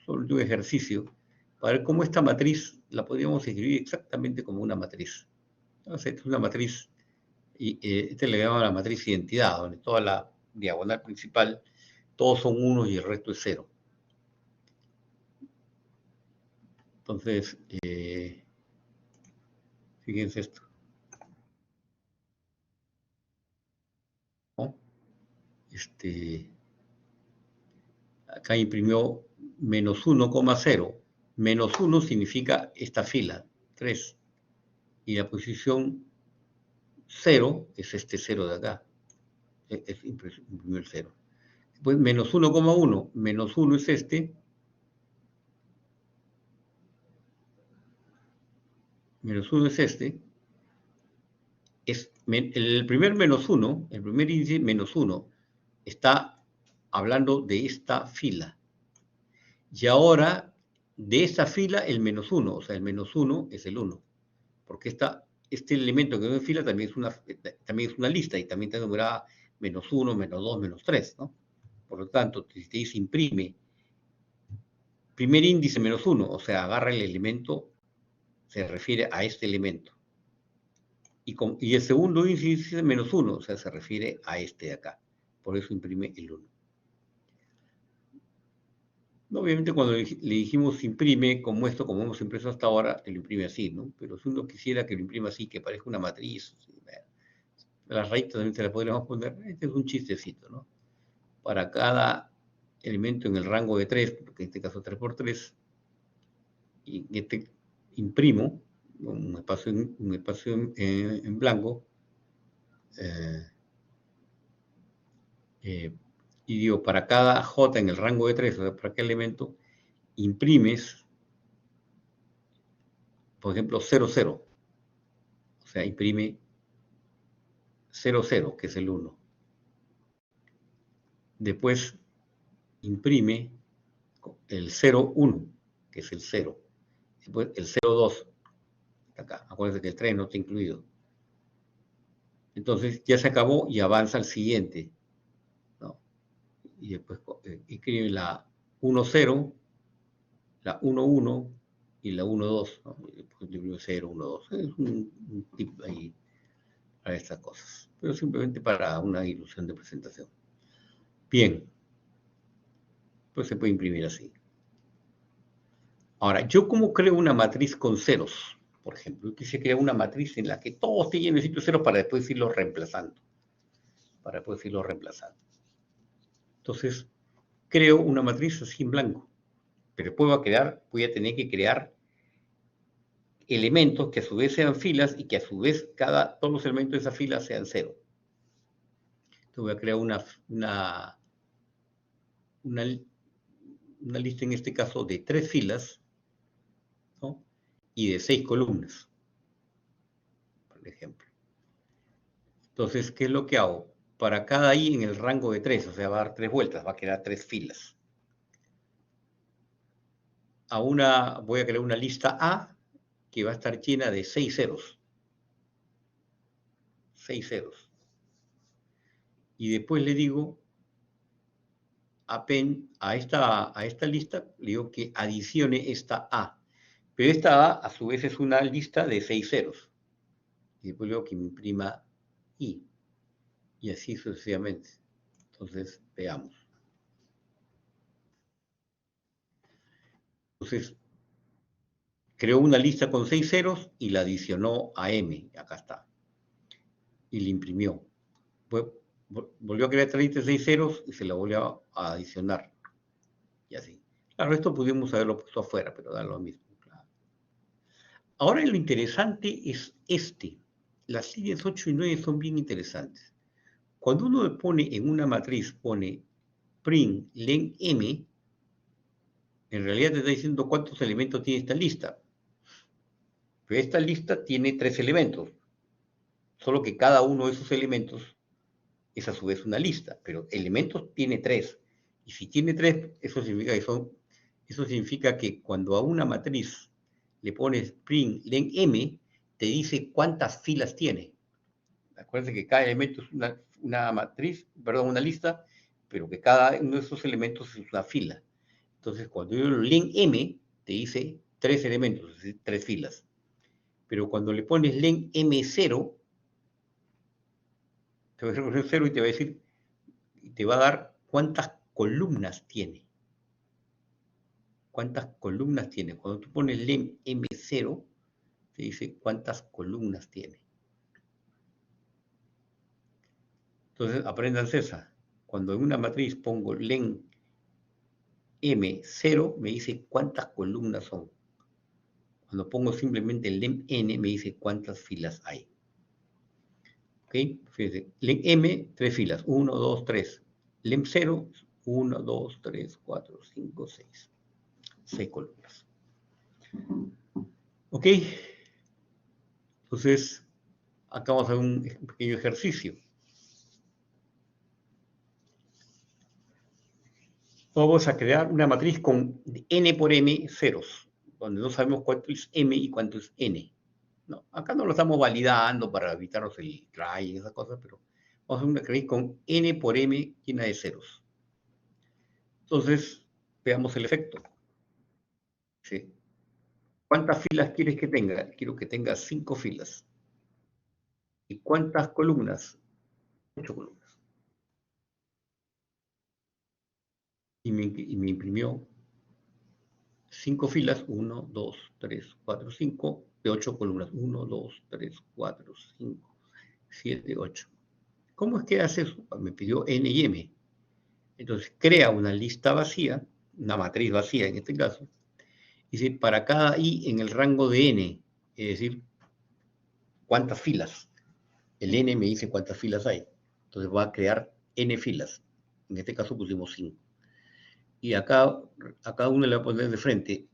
sobre un ejercicio para ver cómo esta matriz la podríamos escribir exactamente como una matriz. Entonces, esta es una matriz, y esta le llaman la matriz identidad, donde toda la diagonal principal, todos son unos y el resto es 0. Entonces, fíjense esto, ¿no? Acá imprimió menos 1,0. Menos 1 significa esta fila, 3. Y la posición 0 es este 0 de acá. Imprimió el 0. Después menos 1,1. Menos 1 es este. Menos 1 es este. El primer menos 1, el primer índice menos 1, está hablando de esta fila. Y ahora, de esta fila, el menos 1, o sea, el menos 1 es el 1. Porque este elemento que no es fila también es una lista y también está numerada menos 1, menos 2, menos 3, ¿no? Por lo tanto, si te dice imprime, primer índice menos 1, o sea, agarra el elemento, se refiere a este elemento. Y el segundo índice menos 1, o sea, se refiere a este de acá. Por eso imprime el 1. Obviamente cuando le dijimos imprime, como hemos impreso hasta ahora, te lo imprime así, ¿no? Pero si uno quisiera que lo imprima así, que parezca una matriz, las raíces también se las podríamos poner, este es un chistecito, ¿no? Para cada elemento en el rango de 3, porque en este caso 3 por 3, y imprimo un espacio en blanco, y digo, para cada J en el rango de 3, o sea, para cada elemento, imprimes, por ejemplo, 0, 0. O sea, imprime 0, 0, que es el 1. Después imprime el 0, 1, que es el 0. Después el 0, 2, acá. Acuérdense que el 3 no está incluido. Entonces ya se acabó y avanza al siguiente, ¿no? Y después escribe la 1, 0, la 1, 1 y la 1, 2, ¿no? Y después escribe 0, 1, 2. Es un tip ahí para estas cosas, pero simplemente para una ilusión de presentación. Bien, pues se puede imprimir así. Ahora, ¿yo cómo creo una matriz con ceros? Por ejemplo, yo quise crear una matriz en la que todo esté lleno de sitios ceros para después irlo reemplazando. Entonces, creo una matriz así en blanco. Pero después voy a tener que crear elementos que a su vez sean filas y que a su vez todos los elementos de esa fila sean 0. Entonces voy a crear una lista en este caso de 3 filas, ¿no? Y de 6 columnas, por ejemplo. Entonces, ¿qué es lo que hago? Para cada i en el rango de 3, o sea, va a dar 3 vueltas, va a quedar 3 filas. voy a crear una lista A que va a estar llena de 6 ceros. 6 ceros. Y después le digo a esta lista, le digo que adicione esta A. Pero esta A su vez es una lista de 6 ceros. Y después le digo que imprima I. Y así sucesivamente. Entonces, veamos. Entonces, creó una lista con 6 ceros y la adicionó a M. Acá está. Y la imprimió. Volvió a crear otra lista de 6 ceros y se la volvió a adicionar. Y así. Claro, esto pudimos haberlo puesto afuera, pero da lo mismo. Claro. Ahora lo interesante es este. Las líneas 8 y 9 son bien interesantes. Cuando uno pone en una matriz, pone print len m, en realidad te está diciendo cuántos elementos tiene esta lista. Pero esta lista tiene 3 elementos. Solo que cada uno de esos elementos es a su vez una lista. Pero elementos tiene 3. Y si tiene 3, eso significa que cuando a una matriz le pones print len m, te dice cuántas filas tiene. Acuérdense que cada elemento es una matriz, perdón, una lista, pero que cada uno de esos elementos es una fila. Entonces, cuando yo len m, te dice 3 elementos, es decir, 3 filas. Pero cuando le pones len m0, te va a reconocer 0 y te va a decir, te va a dar cuántas columnas tiene. ¿Cuántas columnas tiene? Cuando tú pones len m0, te dice cuántas columnas tiene. Entonces, apréndanse esa. Cuando en una matriz pongo len M0, me dice cuántas columnas son. Cuando pongo simplemente len n, me dice cuántas filas hay. ¿Ok? Fíjense, len m, 3 filas. 1, 2, 3. Len 0, 1, 2, 3, 4, 5, 6. 6 columnas. ¿Ok? Entonces, acá vamos a hacer un pequeño ejercicio. Vamos a crear una matriz con n por m ceros, donde no sabemos cuánto es m y cuánto es n. No, acá no lo estamos validando para evitarnos el try y esas cosas, pero vamos a hacer una matriz con n por m llena de ceros. Entonces, veamos el efecto. ¿Sí? ¿Cuántas filas quieres que tenga? Quiero que tenga 5 filas. ¿Y cuántas columnas? 8 columnas. Y me imprimió 5 filas, 1, 2, 3, 4, 5, de 8 columnas. 1, 2, 3, 4, 5, 7, 8. ¿Cómo es que hace eso? Me pidió n y m. Entonces crea una lista vacía, una matriz vacía en este caso, y dice para cada i en el rango de n, es decir, cuántas filas. El n me dice cuántas filas hay. Entonces va a crear n filas. En este caso pusimos 5. Y acá a cada uno le va a poner de frente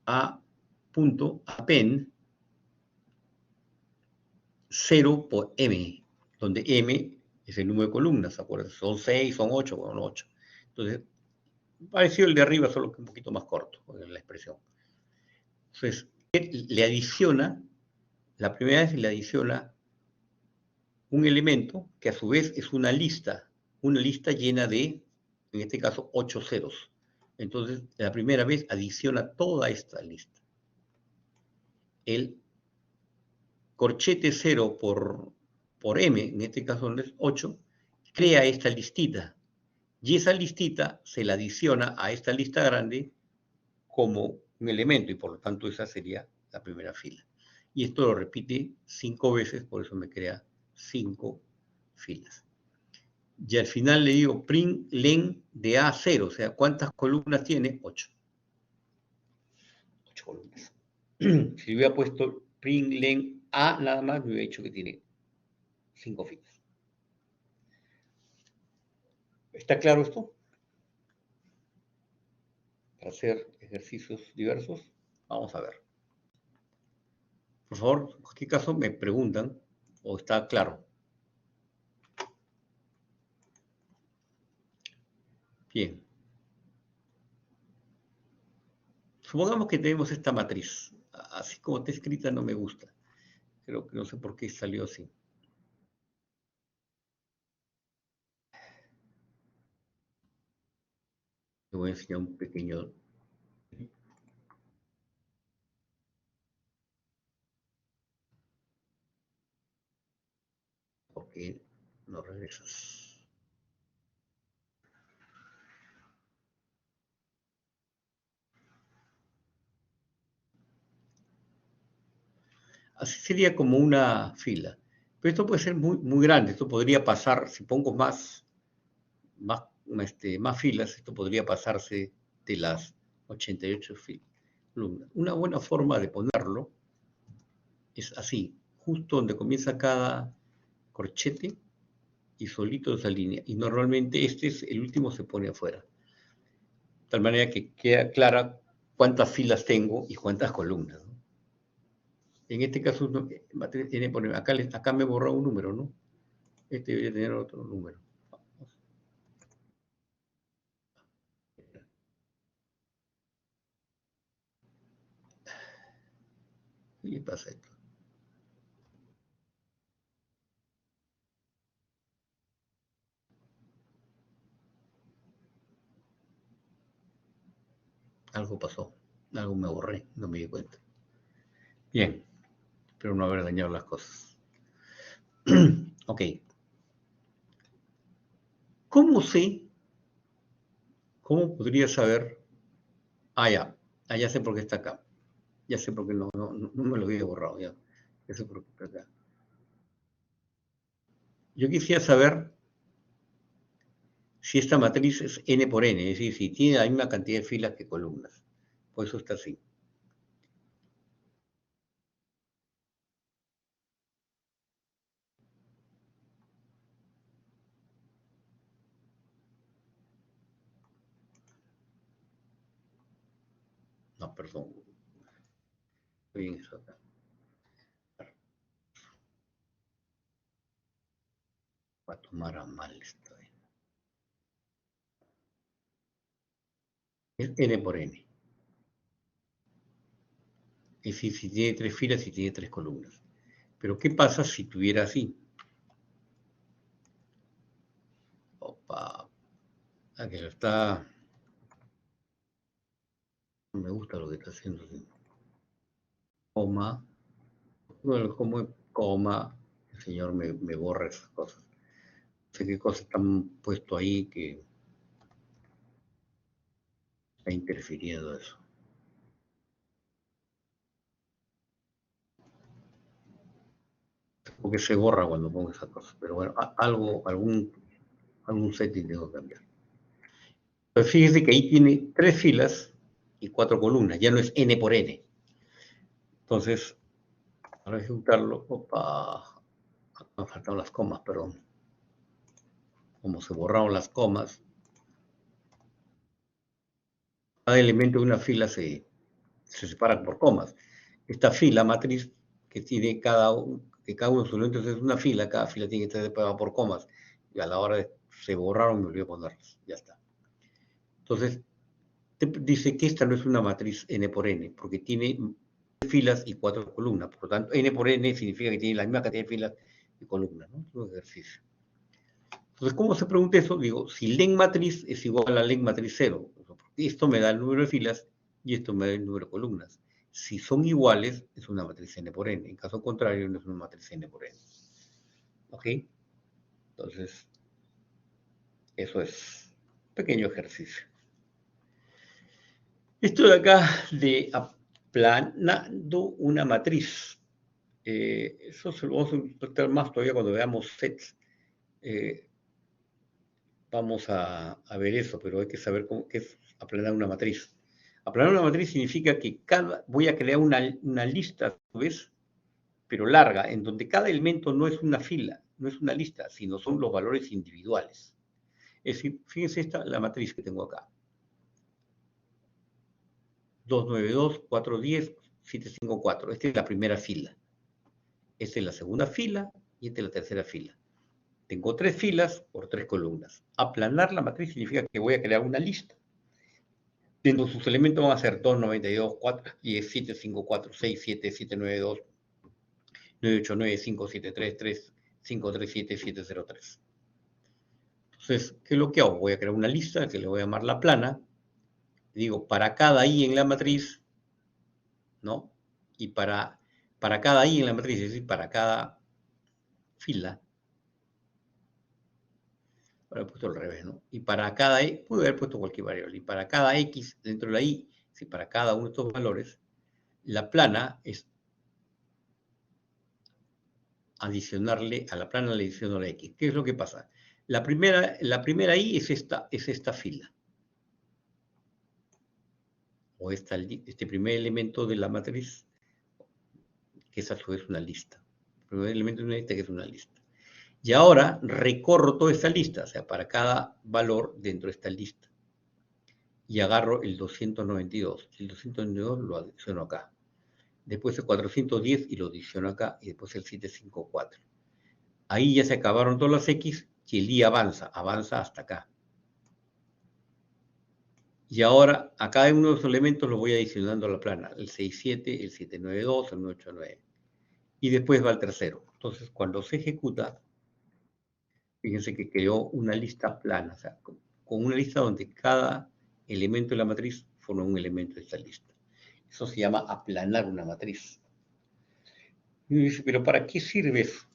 append 0 por m, donde m es el número de columnas, acuérdense, son 6, son 8, bueno, 8. Entonces, parecido el de arriba, solo que un poquito más corto en la expresión. Entonces, le adiciona, la primera vez le adiciona un elemento que a su vez es una lista llena de, en este caso, 8 ceros. Entonces, la primera vez adiciona toda esta lista. El corchete 0 por m, en este caso es 8, crea esta listita. Y esa listita se la adiciona a esta lista grande como un elemento, y por lo tanto esa sería la primera fila. Y esto lo repite 5 veces, por eso me crea 5 filas. Y al final le digo print len de A0, o sea, ¿cuántas columnas tiene? 8. 8 columnas. Si hubiera puesto print len A nada más, me hubiera dicho que tiene 5 filas. ¿Está claro esto? Para hacer ejercicios diversos, vamos a ver. Por favor, en cualquier caso me preguntan, o está claro. Bien. Supongamos que tenemos esta matriz. Así como está escrita no me gusta. Creo que no sé por qué salió así. Te voy a enseñar un pequeño... ¿Por qué no regresas? Así sería como una fila. Pero esto puede ser muy, muy grande. Esto podría pasar, si pongo más filas, esto podría pasarse de las 88 columnas. Una buena forma de ponerlo es así, justo donde comienza cada corchete y solito esa línea. Y normalmente este es el último, se pone afuera. De tal manera que queda clara cuántas filas tengo y cuántas columnas, ¿no? En este caso, tiene poner, acá me borró un número, ¿no? Este debería tener otro número. ¿Qué pasa esto? Algo pasó, algo me borré, no me di cuenta. Bien, espero no haber dañado las cosas. Ok. ¿Cómo sé? ¿Cómo podría saber? Ya sé por qué está acá. Ya sé por qué no me lo había borrado. Ya sé por qué está acá. Yo quisiera saber si esta matriz es n por n, es decir, si tiene la misma cantidad de filas que columnas. Por eso está así. No, perdón. Estoy en eso acá. Va a tomar a mal esto. Es n por n. Es decir, si tiene 3 filas y tiene 3 columnas. Pero ¿qué pasa si tuviera así? Opa. Que lo está... No me gusta lo que está haciendo. Coma. Bueno, como coma. El señor me borra esas cosas. No sé qué cosas están puesto ahí que está interfiriendo eso. Porque se borra cuando pongo esas cosas. Pero bueno, algún setting tengo que cambiar. Pues fíjese que ahí tiene 3 filas y 4 columnas. Ya no es n por n. Entonces, para ejecutarlo, opa, me han faltado las comas, perdón. Como se borraron las comas, cada elemento de una fila se separa por comas. Esta fila matriz que tiene que cada uno de sus elementos es una fila, cada fila tiene que estar separada por comas. Y a la hora de se borraron, me olvidé ponerlas. Ya está. Entonces, dice que esta no es una matriz n por n, porque tiene 3 filas y 4 columnas. Por lo tanto, n por n significa que tiene la misma cantidad de filas y columnas, ¿no? Es un ejercicio. Entonces, ¿cómo se pregunta eso? Digo, si len matriz es igual a len matriz 0. Esto me da el número de filas y esto me da el número de columnas. Si son iguales, es una matriz n por n. En caso contrario, no es una matriz n por n. ¿Ok? Entonces, eso es un pequeño ejercicio. Esto de acá de aplanando una matriz. Eso se lo vamos a interpretar más todavía cuando veamos sets. Vamos a ver eso, pero hay que saber qué es aplanar una matriz. Aplanar una matriz significa que voy a crear una lista, ¿ves? Pero larga, en donde cada elemento no es una fila, no es una lista, sino son los valores individuales. Es decir, fíjense la matriz que tengo acá. 292, 410, 754. Esta es la primera fila. Esta es la segunda fila y esta es la tercera fila. Tengo 3 filas por 3 columnas. Aplanar la matriz significa que voy a crear una lista. Dentro de sus elementos van a ser 2, 92, 4, 10, 7, 5, 4, 6, 7, 7, 9, 2, 9, 8, 9, 5, 7, 3, 3, 5, 3, 7, 7, 0, 3. Entonces, ¿qué es lo que hago? Voy a crear una lista que le voy a llamar la plana. Digo, para cada i en la matriz, ¿no? Y para cada i en la matriz, es decir, para cada fila, ahora he puesto al revés, ¿no? Y para cada i, pude haber puesto cualquier variable, y para cada x dentro de la i, si para cada uno de estos valores, la plana es adicionarle, a la plana le adiciono la x. ¿Qué es lo que pasa? La primera i es esta fila, o este primer elemento de la matriz, que es a su vez una lista. El primer elemento de una lista que es una lista. Y ahora recorro toda esta lista, o sea, para cada valor dentro de esta lista. Y agarro el 292. El 292 lo adiciono acá. Después el 410 y lo adiciono acá. Y después el 754. Ahí ya se acabaron todas las X y el I avanza hasta acá. Y ahora a cada uno de los elementos lo voy adicionando a la plana. El 67, el 792, el 989. Y después va el tercero. Entonces, cuando se ejecuta, fíjense que creó una lista plana, o sea, con una lista donde cada elemento de la matriz forma un elemento de esta lista. Eso se llama aplanar una matriz. Y uno dice, ¿pero para qué sirve eso?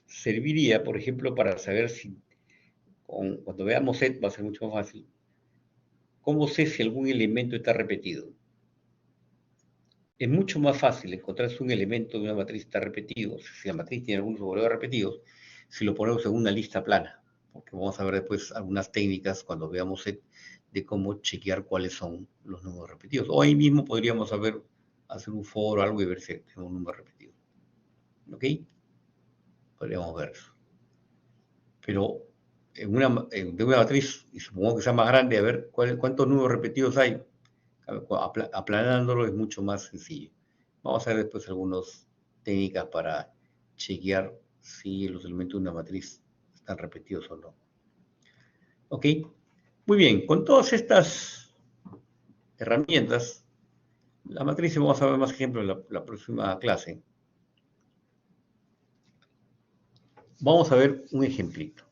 Serviría, por ejemplo, para saber si, cuando veamos set, va a ser mucho más fácil. ¿Cómo sé si algún elemento está repetido? Es mucho más fácil encontrar si un elemento de una matriz está repetido, si la matriz tiene algunos valores repetidos, si lo ponemos en una lista plana, porque vamos a ver después algunas técnicas cuando veamos set de cómo chequear cuáles son los números repetidos. O ahí mismo podríamos hacer un for o algo y ver si tenemos un número repetido. ¿Ok? Podríamos ver eso. Pero de una matriz, y supongo que sea más grande, a ver cuántos números repetidos hay. Aplanándolo es mucho más sencillo. Vamos a ver después algunas técnicas para chequear si los elementos de una matriz están repetidos o no. ¿Ok? Muy bien, con todas estas herramientas, la matriz, vamos a ver más ejemplos en la próxima clase. Vamos a ver un ejemplito.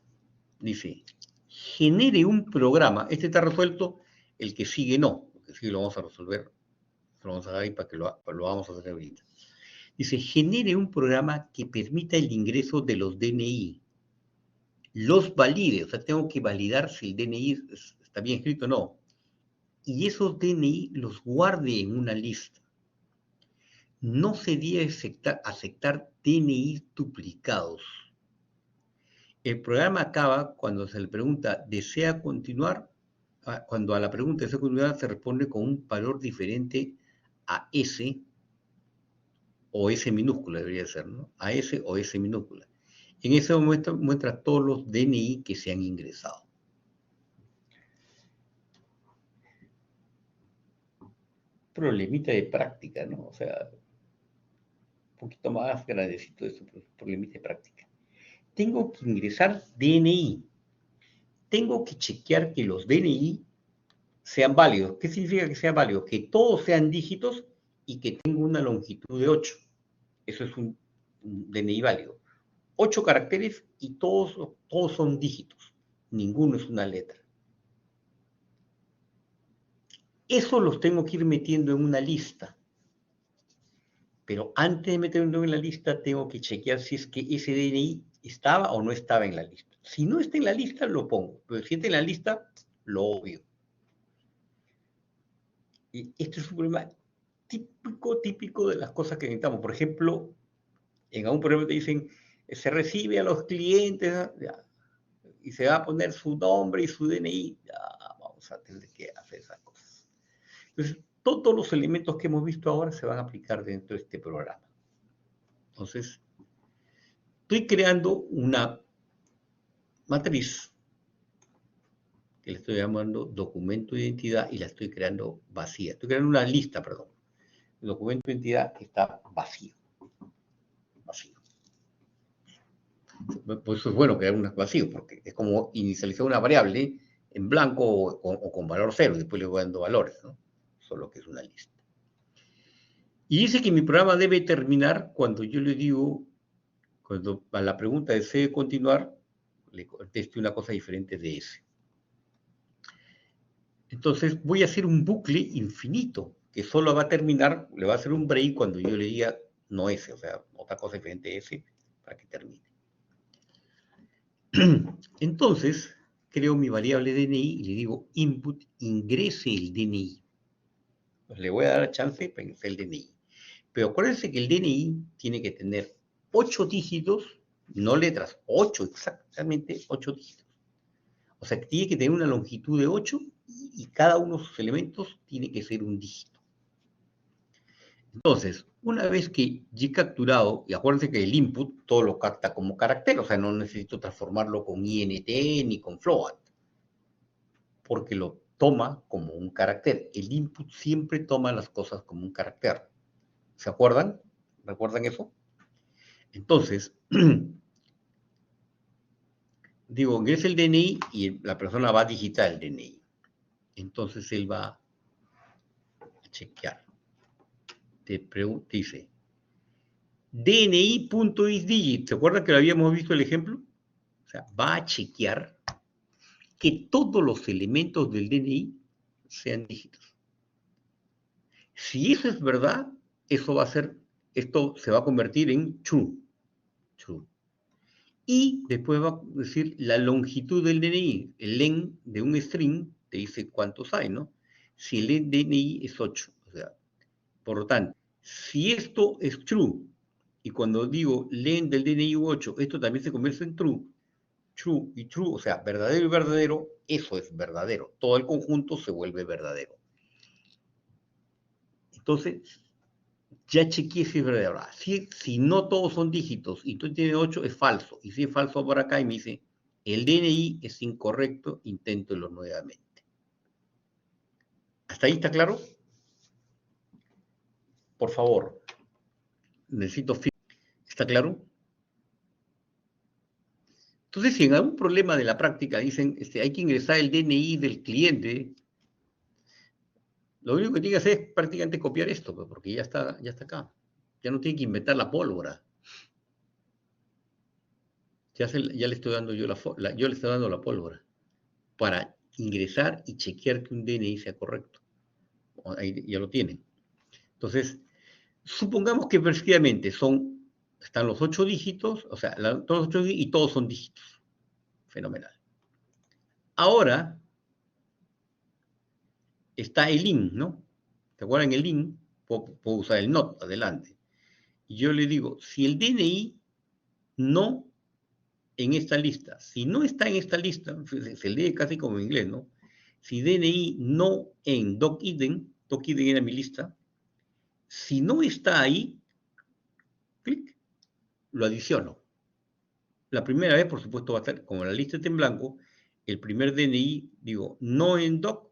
Dice, genere un programa. Este está resuelto, el que sigue no. El que sigue lo vamos a resolver. Lo vamos a dar ahí para que lo vamos a hacer ahorita. Dice, genere un programa que permita el ingreso de los DNI. Los valide, o sea, tengo que validar si el DNI está bien escrito o no. Y esos DNI los guarde en una lista. No se debe aceptar DNI duplicados. El programa acaba cuando se le pregunta, ¿desea continuar? Cuando a la pregunta ¿desea continuar? Se responde con un valor diferente a S o S minúscula debería ser, ¿no? A S o S minúscula. En ese momento muestra todos los DNI que se han ingresado. Problemita de práctica, ¿no? O sea, un poquito más grandecito esto, problemita de práctica. Tengo que ingresar DNI. Tengo que chequear que los DNI sean válidos. ¿Qué significa que sean válidos? Que todos sean dígitos y que tenga una longitud de 8. Eso es un DNI válido. 8 caracteres y todos son dígitos. Ninguno es una letra. Eso los tengo que ir metiendo en una lista. Pero antes de meterlo en la lista, tengo que chequear si es que ese DNI estaba o no estaba en la lista. Si no está en la lista, lo pongo. Pero si está en la lista, lo obvio. Y este es un problema típico de las cosas que necesitamos. Por ejemplo, en algún programa te dicen, se recibe a los clientes, ya, y se va a poner su nombre y su DNI. Ya, vamos a tener que hacer esas cosas. Entonces, todos los elementos que hemos visto ahora se van a aplicar dentro de este programa. Entonces, estoy creando una matriz que le estoy llamando documento de identidad y la estoy creando vacía. Estoy creando una lista, perdón. El documento de identidad está vacío. Por eso es bueno crear un vacío, porque es como inicializar una variable en blanco o con valor cero, y después le voy dando valores, ¿no? Solo que es una lista. Y dice que mi programa debe terminar cuando yo le digo, cuando a la pregunta desee continuar, le conteste una cosa diferente de ese. Entonces voy a hacer un bucle infinito, que solo va a terminar, le va a hacer un break cuando yo le diga no ese, o sea, otra cosa diferente de ese, para que termine. Entonces, creo mi variable DNI y le digo input, ingrese el DNI. Pues le voy a dar chance para ingresar el DNI. Pero acuérdense que el DNI tiene que tener 8 dígitos, no letras, 8, exactamente 8 dígitos. O sea, que tiene que tener una longitud de 8 y cada uno de sus elementos tiene que ser un dígito. Entonces, una vez que ya he capturado, y acuérdense que el input todo lo capta como carácter, o sea, no necesito transformarlo con INT ni con float, porque lo toma como un carácter. El input siempre toma las cosas como un carácter. ¿Se acuerdan? ¿Recuerdan eso? Entonces, digo, ingresa el DNI y la persona va a digitar el DNI. Entonces él va a chequear. Te dice, DNI.isDigit. ¿Se acuerdan que lo habíamos visto el ejemplo? O sea, va a chequear que todos los elementos del DNI sean dígitos. Si eso es verdad, eso va a ser, esto se va a convertir en true. True. Y después va a decir la longitud del DNI. El len de un string te dice cuántos hay, ¿no? Si el DNI es 8. O sea, por lo tanto, si esto es true, y cuando digo len del DNI 8, esto también se convierte en true, true y true, o sea, verdadero y verdadero, eso es verdadero. Todo el conjunto se vuelve verdadero. Entonces, ya chequeé si es verdadero. Si no todos son dígitos y tú tienes 8, es falso. Y si es falso por acá y me dice, el DNI es incorrecto, inténtelo nuevamente. ¿Hasta ahí está claro? Por favor, necesito feedback. ¿Está claro? Entonces, si en algún problema de la práctica dicen, hay que ingresar el DNI del cliente, lo único que tiene que hacer es prácticamente copiar esto, pues, porque ya está acá. Ya no tiene que inventar la pólvora. Ya le estoy dando yo le estoy dando la pólvora para ingresar y chequear que un DNI sea correcto. Ahí ya lo tienen. Entonces, supongamos que efectivamente están los 8 dígitos, o sea, todos los 8 dígitos y todos son dígitos. Fenomenal. Ahora está el in, ¿no? ¿Te acuerdan el in? Puedo usar el not adelante. Y yo le digo, si el DNI no en esta lista, si no está en esta lista, se lee casi como en inglés, ¿no? Si DNI no en dociden era mi lista, si no está ahí, clic, lo adiciono. La primera vez, por supuesto, va a estar, como la lista está en blanco, el primer DNI, digo, no en doc.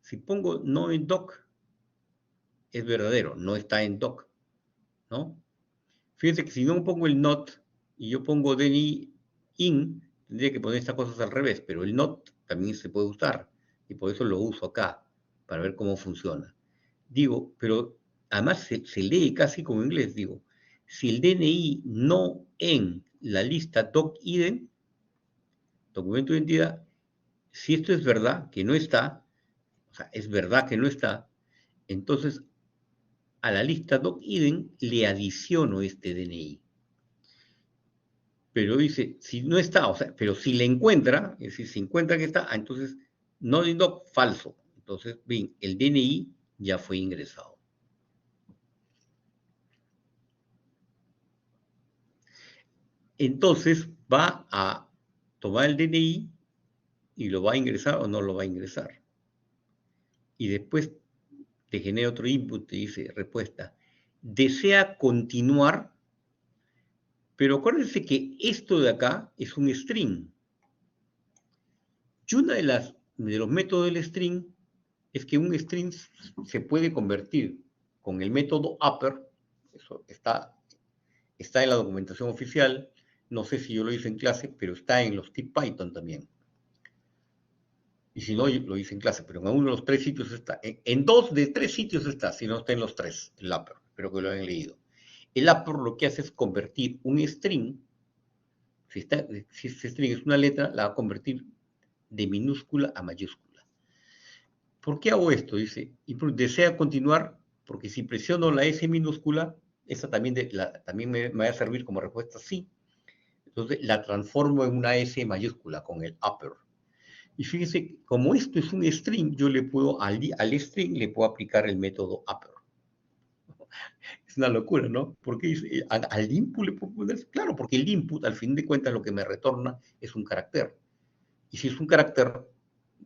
Si pongo no en doc, es verdadero, no está en doc, ¿no? Fíjense que si no pongo el not y yo pongo DNI in, tendría que poner estas cosas al revés, pero el not también se puede usar y por eso lo uso acá, para ver cómo funciona. Digo, pero además se lee casi como en inglés, digo, si el DNI no en la lista dociden, documento de identidad, si esto es verdad, que no está, o sea, es verdad que no está, entonces a la lista dociden le adiciono este DNI. Pero dice, si no está, o sea, pero si le encuentra, es decir, si encuentra que está, entonces no de doc, falso. Entonces, bien, el DNI ya fue ingresado. Entonces va a tomar el DNI y lo va a ingresar o no lo va a ingresar. Y después te genera otro input, te dice respuesta. Desea continuar, pero acuérdense que esto de acá es un string. Y uno de los métodos del string es que un string se puede convertir con el método upper, eso está en la documentación oficial, no sé si yo lo hice en clase, pero está en los tip Python también. Y si no, yo lo hice en clase, pero en uno de los tres sitios está. En dos de tres sitios está, si no está en los tres, el upper. Espero que lo hayan leído. El upper lo que hace es convertir un string, si ese string es una letra, la va a convertir de minúscula a mayúscula. ¿Por qué hago esto? Dice, y desea continuar, porque si presiono la S minúscula, esa también, también me va a servir como respuesta sí. Entonces la transformo en una S mayúscula con el upper. Y fíjense, como esto es un string, yo le puedo, al string le puedo aplicar el método upper. Es una locura, ¿no? Porque al input le puedo poner, claro, porque el input, al fin de cuentas, lo que me retorna es un carácter. Y si es un carácter,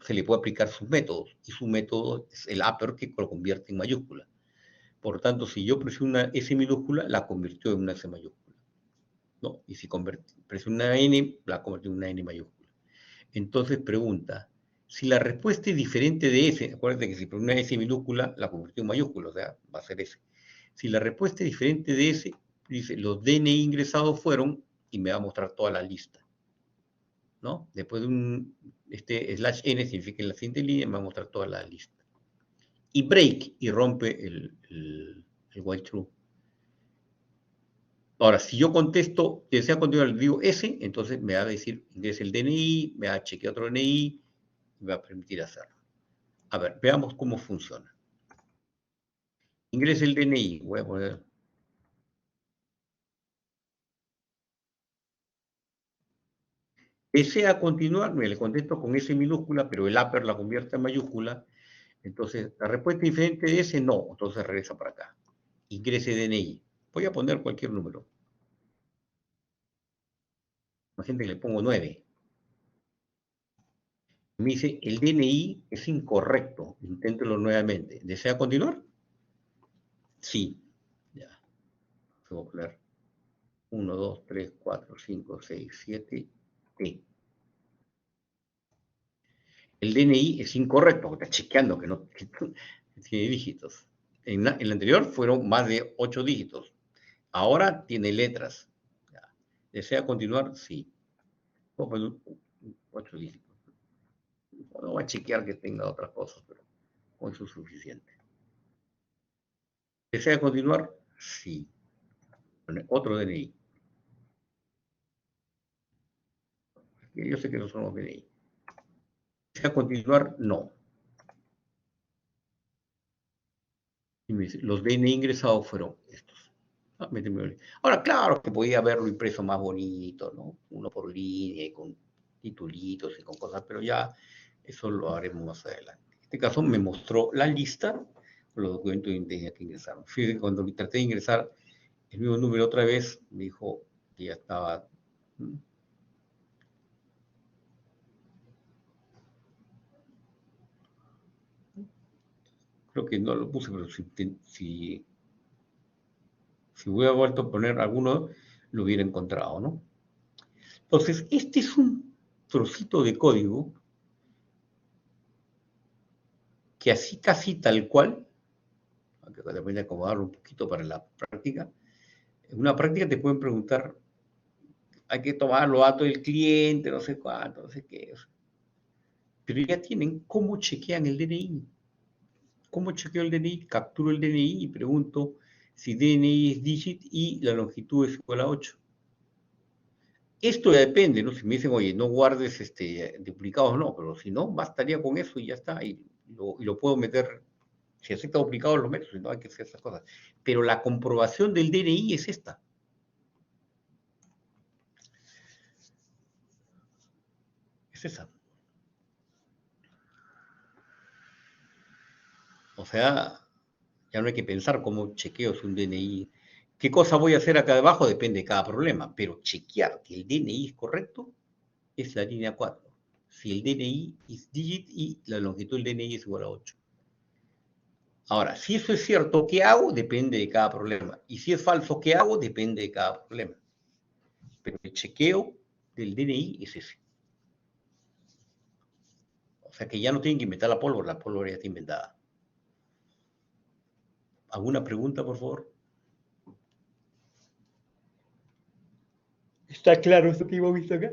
se le puede aplicar sus métodos. Y su método es el upper que lo convierte en mayúscula. Por tanto, si yo presiono una S minúscula, la convirtió en una S mayúscula. ¿No? Y si presiono una N, la convirtió en una N mayúscula. Entonces pregunta, si la respuesta es diferente de S, acuérdate que si presiono una S minúscula, la convirtió en mayúscula, o sea, va a ser S. Si la respuesta es diferente de S, dice, los DNI ingresados fueron, y me va a mostrar toda la lista. ¿No? Después de un slash n significa que en la siguiente línea me va a mostrar toda la lista. Y break, y rompe el while true. Ahora, si yo contesto, desea continuar, le digo S, entonces me va a decir, ingrese el DNI, me va a chequear otro DNI, y me va a permitir hacerlo. A ver, veamos cómo funciona. Ingrese el DNI, voy a poner... Desea continuar, me le contesto con S minúscula, pero el upper la convierte en mayúscula. Entonces, la respuesta diferente de S, no. Entonces regresa para acá. Ingrese DNI. Voy a poner cualquier número. Imagínate que le pongo 9. Me dice, el DNI es incorrecto. Inténtelo nuevamente. ¿Desea continuar? Sí. Ya. Voy a poner 1, 2, 3, 4, 5, 6, 7, T. El DNI es incorrecto, porque está chequeando que no tiene dígitos. En la anterior fueron más de 8 dígitos. Ahora tiene letras. Ya. ¿Desea continuar? Sí. Voy a poner 8 dígitos. No voy a chequear que tenga otras cosas, pero con eso es suficiente. ¿Desea continuar? Sí. Otro DNI. Yo sé que no son los DNI. ¿Desea continuar? No. Y me dice, los DNI ingresados fueron estos. Ahora, claro que podía haberlo impreso más bonito, ¿no? Uno por línea y con titulitos y con cosas, pero ya eso lo haremos más adelante. En este caso me mostró la lista con los documentos de identidad que ingresaron. Fíjense, cuando traté de ingresar el mismo número otra vez, me dijo que ya estaba... Creo que no lo puse, pero si hubiera vuelto a poner alguno, lo hubiera encontrado, ¿no? Entonces, este es un trocito de código que así casi tal cual, aunque también acomodarlo un poquito para la práctica, en una práctica te pueden preguntar, hay que tomar los datos del cliente, no sé cuánto, no sé qué. Pero ya tienen cómo chequean el DNI. ¿Cómo chequeo el DNI? Capturo el DNI y pregunto si DNI es digit y la longitud es igual a 8. Esto ya depende, ¿no? Si me dicen, oye, no guardes duplicados, no, pero si no, bastaría con eso y ya está. Y lo puedo meter, si acepta duplicados, lo meto, si no hay que hacer esas cosas. Pero la comprobación del DNI es esta. Es esa. O sea, ya no hay que pensar cómo chequeo si un DNI. ¿Qué cosa voy a hacer acá debajo? Depende de cada problema. Pero chequear que el DNI es correcto es la línea 4. Si el DNI es digit y la longitud del DNI es igual a 8. Ahora, si eso es cierto, ¿qué hago? Depende de cada problema. Y si es falso, ¿qué hago? Depende de cada problema. Pero el chequeo del DNI es ese. O sea que ya no tienen que inventar la pólvora ya está inventada. ¿Alguna pregunta, por favor? ¿Está claro esto que hemos visto acá?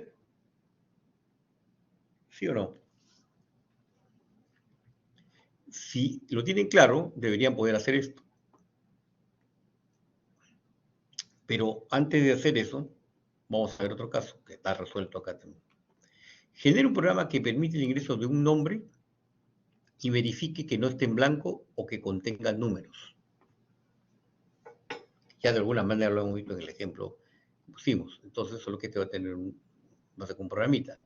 ¿Sí o no? Si lo tienen claro, deberían poder hacer esto. Pero antes de hacer eso, vamos a ver otro caso que está resuelto acá también. Genera un programa que permite el ingreso de un nombre y verifique que no esté en blanco o que contenga números. Ya de alguna manera lo hemos visto en el ejemplo que pusimos. Entonces, solo que te va a tener un programita.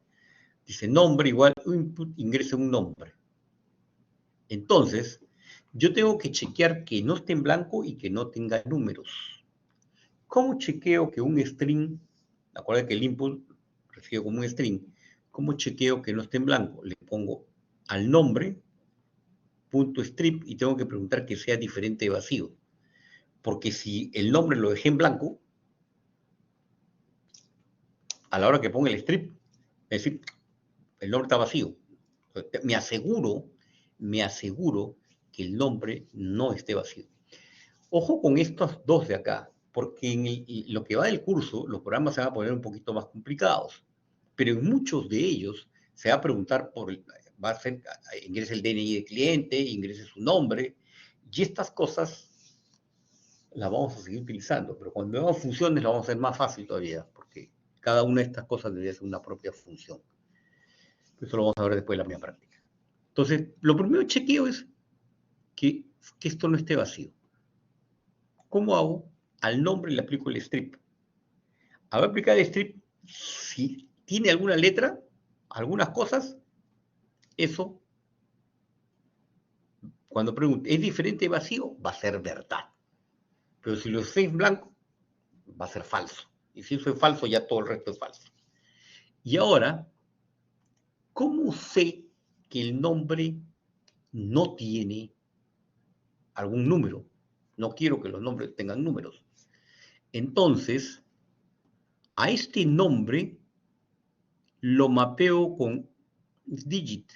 Dice nombre igual input, ingresa un nombre. Entonces, yo tengo que chequear que no esté en blanco y que no tenga números. ¿Cómo chequeo que un string, acuerda que el input recibe como un string, cómo chequeo que no esté en blanco? Le pongo al nombre, punto strip, y tengo que preguntar que sea diferente de vacío. Porque si el nombre lo dejé en blanco, a la hora que ponga el strip, es decir, el nombre está vacío. Me aseguro que el nombre no esté vacío. Ojo con estos dos de acá, porque en lo que va del curso, los programas se van a poner un poquito más complicados, pero en muchos de ellos se va a preguntar va a ser, ingrese el DNI del cliente, ingrese su nombre, y estas cosas las vamos a seguir utilizando, pero cuando veamos funciones lo vamos a hacer más fácil todavía, porque cada una de estas cosas debería ser una propia función. Eso lo vamos a ver después de la mía práctica. Entonces, lo primero chequeo es que esto no esté vacío. ¿Cómo hago? Al nombre le aplico el strip. A ver, aplicar el strip, si tiene alguna letra, algunas cosas, eso, cuando pregunte, ¿es diferente de vacío? Va a ser verdad. Pero si lo sé en blanco, va a ser falso. Y si eso es falso, ya todo el resto es falso. Y ahora, ¿cómo sé que el nombre no tiene algún número? No quiero que los nombres tengan números. Entonces, a este nombre lo mapeo con digit.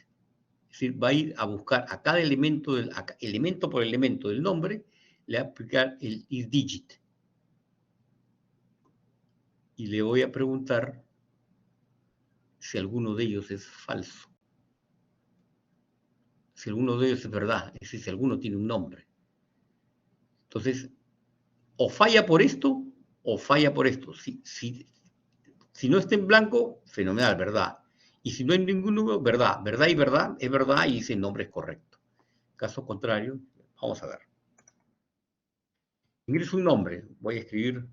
Es decir, va a ir a buscar a cada elemento, elemento por elemento del nombre, le va a aplicar el isDigit. Y le voy a preguntar si alguno de ellos es falso. Si alguno de ellos es verdad, es decir, si alguno tiene un nombre. Entonces, o falla por esto, o falla por esto. Si no está en blanco, fenomenal, verdad. Y si no hay ningún número, verdad. Verdad y verdad, es verdad y ese nombre es correcto. Caso contrario, vamos a ver. Ingreso un nombre, voy a escribir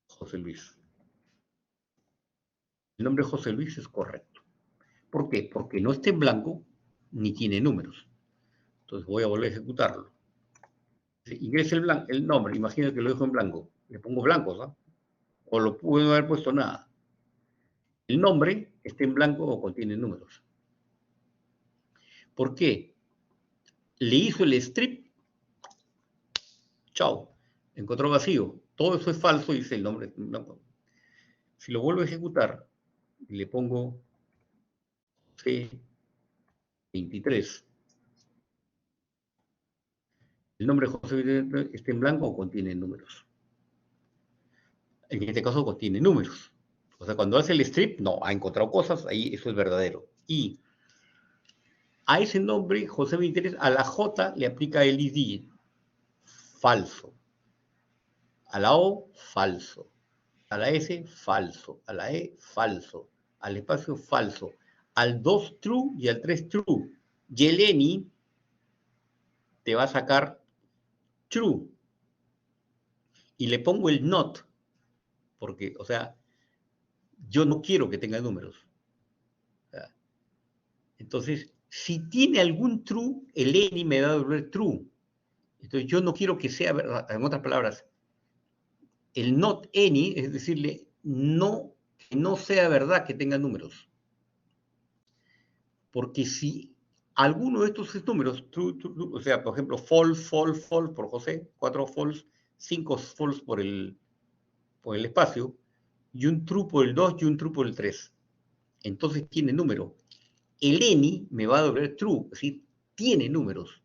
José Luis. El nombre José Luis es correcto. ¿Por qué? Porque no está en blanco ni tiene números. Entonces voy a volver a ejecutarlo. Ingresa el nombre, imagino que lo dejo en blanco. Le pongo blanco, ¿no? O lo puedo haber puesto nada. El nombre está en blanco o contiene números. ¿Por qué? Le hizo el strip, chao, encontró vacío. Todo eso es falso, dice el nombre. Si lo vuelvo a ejecutar, le pongo C23. El nombre José está en blanco o contiene números. En este caso contiene números. O sea, cuando hace el strip, no, ha encontrado cosas, ahí eso es verdadero. Y a ese nombre, José 23, a la J le aplica el ID, falso. A la O, falso. A la S, falso. A la E, falso. Al espacio, falso. Al 2, true, y al 3, true. Y el any te va a sacar true. Y le pongo el not, porque, o sea, yo no quiero que tenga números. Entonces, si tiene algún true, el any me va a devolver true. Entonces, yo no quiero que sea verdad. En otras palabras, el not any es decirle no, que no sea verdad que tenga números. Porque si alguno de estos números, true, o sea, por ejemplo, false, false, false por José, 4 false, 5 false por el espacio, y un true por el 2 y un true por el 3. Entonces tiene número. El any me va a devolver true, es decir, tiene números.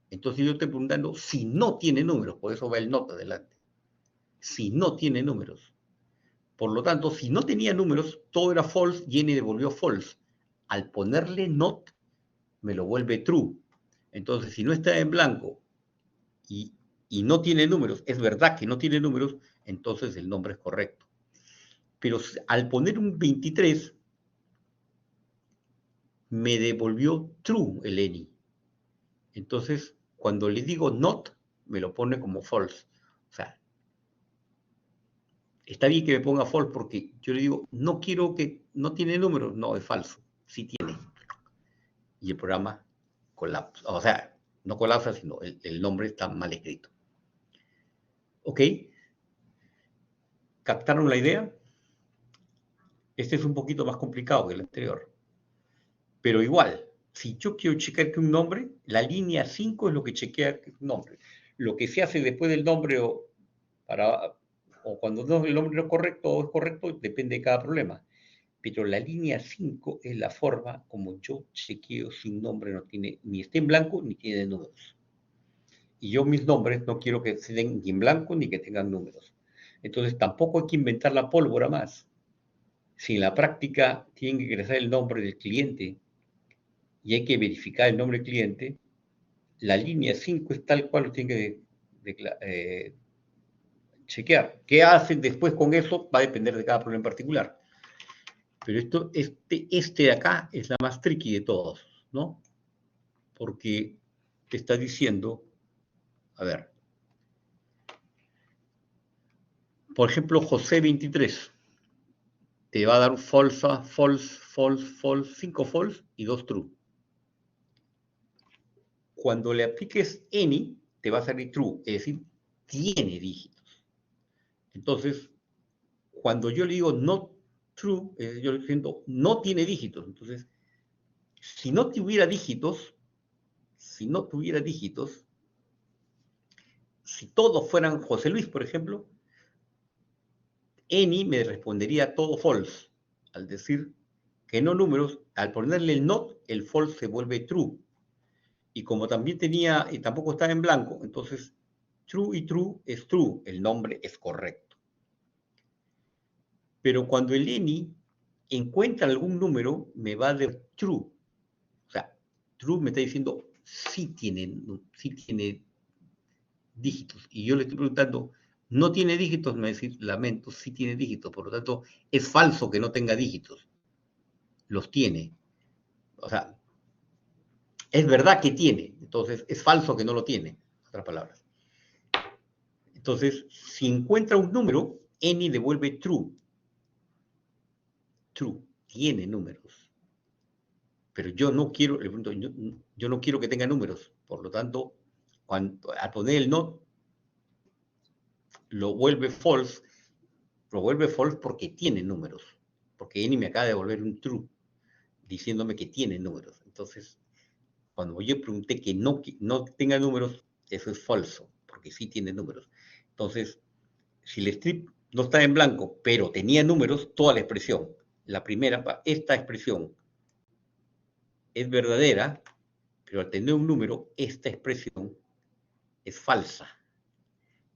Entonces yo estoy preguntando si no tiene números, por eso va el not adelante. Si no tiene números. Por lo tanto, si no tenía números, todo era false y n devolvió false. Al ponerle not, me lo vuelve true. Entonces, si no está en blanco y, y no tiene números, es verdad que no tiene números, entonces el nombre es correcto. Pero al poner un 23, me devolvió true el ENI. Entonces, cuando le digo not, me lo pone como false. O sea, está bien que me ponga false porque yo le digo, no quiero que, no tiene números, no, es falso, sí tiene. Y el programa colapsa, o sea, no colapsa, sino el nombre está mal escrito. ¿Ok? ¿Captaron la idea? Este es un poquito más complicado que el anterior. Pero igual, si yo quiero chequear que un nombre, la línea 5 es lo que chequea que es un nombre. Lo que se hace después del nombre o cuando no, el nombre no es correcto o es correcto, depende de cada problema. Pero la línea 5 es la forma como yo chequeo si un nombre no tiene, ni está en blanco ni tiene números. Y yo mis nombres no quiero que se den ni en blanco ni que tengan números. Entonces tampoco hay que inventar la pólvora más. Si en la práctica tienen que ingresar el nombre del cliente y hay que verificar el nombre del cliente, la línea 5 es tal cual lo tienen que chequear. ¿Qué hacen después con eso? Va a depender de cada problema en particular. Pero este de acá es la más tricky de todos, ¿no? Porque te está diciendo, a ver, por ejemplo, José 23 te va a dar false, false, false, false, 5 false y 2 true. Cuando le apliques any, te va a salir true, es decir, tiene dígitos. Entonces, cuando yo le digo not true, yo le estoy diciendo no tiene dígitos. Entonces, si no tuviera dígitos, si todos fueran José Luis, por ejemplo, any me respondería todo false. Al decir que no números, al ponerle el not, el false se vuelve true. Y como también tenía, y tampoco estaba en blanco, entonces true y true es true, el nombre es correcto. Pero cuando el any encuentra algún número, me va a dar true. O sea, true me está diciendo sí tiene dígitos. Y yo le estoy preguntando, no tiene dígitos, me va a decir, lamento, sí tiene dígitos. Por lo tanto, es falso que no tenga dígitos. Los tiene. O sea, es verdad que tiene. Entonces, es falso que no lo tiene. En otras palabras. Entonces, si encuentra un número, any devuelve true. True. Tiene números. Pero yo no quiero, le pregunto, yo no quiero que tenga números. Por lo tanto, al poner el not, lo vuelve false porque tiene números. Porque any me acaba de devolver un true, diciéndome que tiene números. Entonces, cuando yo pregunté que no tenga números, eso es falso, porque sí tiene números. Entonces, si el strip no está en blanco, pero tenía números, toda la expresión, la primera, esta expresión es verdadera, pero al tener un número, esta expresión es falsa.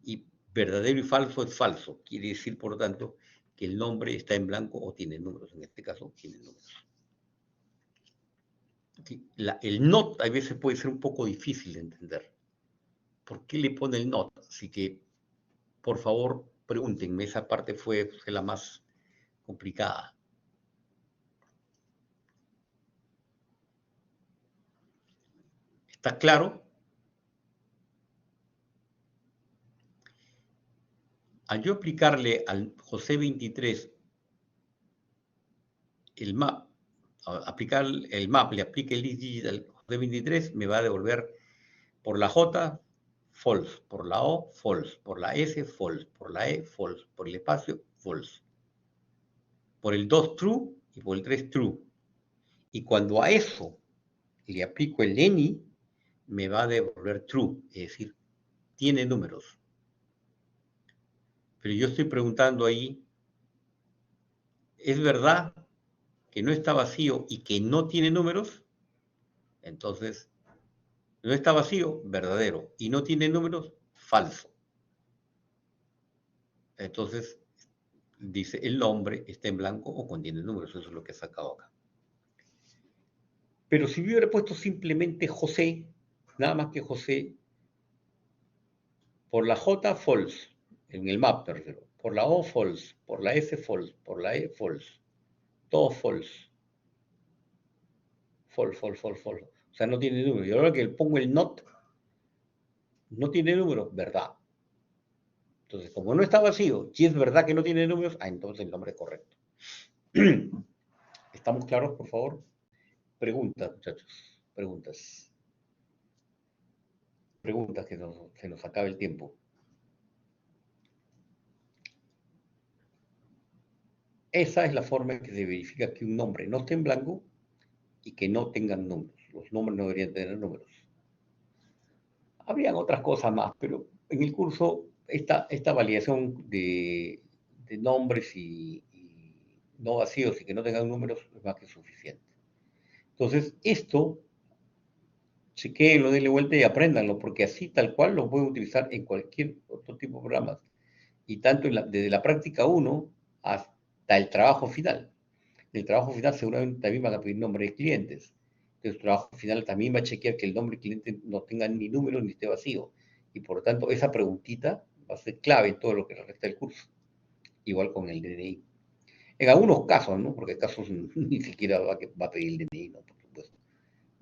Y verdadero y falso es falso. Quiere decir, por lo tanto, que el nombre está en blanco o tiene números. En este caso, tiene números. El not a veces puede ser un poco difícil de entender. ¿Por qué le pone el not? Así que, por favor, pregúntenme. Esa parte fue la más complicada. ¿Está claro? Al yo aplicarle al José 23 el map, aplicar el map, le aplique el list digital José 23, me va a devolver por la J, false, por la O, false, por la S, false, por la E, false, por el espacio, false. Por el 2, true, y por el 3, true. Y cuando a eso le aplico el any, me va a devolver true, es decir, tiene números. Pero yo estoy preguntando ahí, ¿es verdad que no está vacío y que no tiene números? Entonces, no está vacío, verdadero. Y no tiene números, falso. Entonces, dice el nombre está en blanco o contiene números. Eso es lo que he sacado acá. Pero si yo hubiera puesto simplemente José, nada más que José, por la J, false, en el map, tercero. Por la O, false. Por la S, false. Por la E, false. Todo false. False, false, false, false. O sea, no tiene número. Y ahora que pongo el not, no tiene número, verdad. Entonces, como no está vacío, si es verdad que no tiene números, entonces el nombre es correcto. ¿Estamos claros, por favor? Preguntas, muchachos. Preguntas. Preguntas que se nos acabe el tiempo. Esa es la forma en que se verifica que un nombre no esté en blanco y que no tengan números. Los nombres no deberían tener números. Habrían otras cosas más, pero en el curso esta validación de nombres y no vacíos y que no tengan números es más que suficiente. Entonces, esto, chequéenlo, denle vuelta y apréndanlo, porque así tal cual lo pueden utilizar en cualquier otro tipo de programas. Y tanto desde la práctica 1 hasta el trabajo final. En el trabajo final seguramente también van a pedir nombre de clientes. Entonces, el trabajo final también va a chequear que el nombre de cliente no tenga ni número ni esté vacío. Y por lo tanto, esa preguntita va a ser clave en todo lo que resta del curso. Igual con el DNI. En algunos casos, ¿no? Porque hay casos ni siquiera va a pedir el DNI, ¿no? Por supuesto.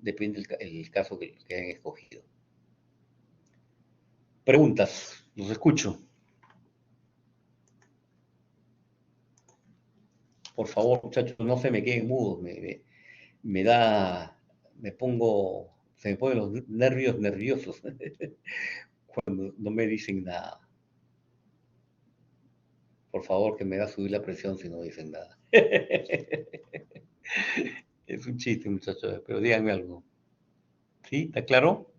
Depende del caso que hayan escogido. Preguntas, los escucho. Por favor, muchachos, no se me queden mudos. Me pongo, se me ponen los nervios nerviosos cuando no me dicen nada. Por favor, que me da subir la presión si no dicen nada. Es un chiste, muchachos, pero díganme algo. ¿Sí? ¿Está claro?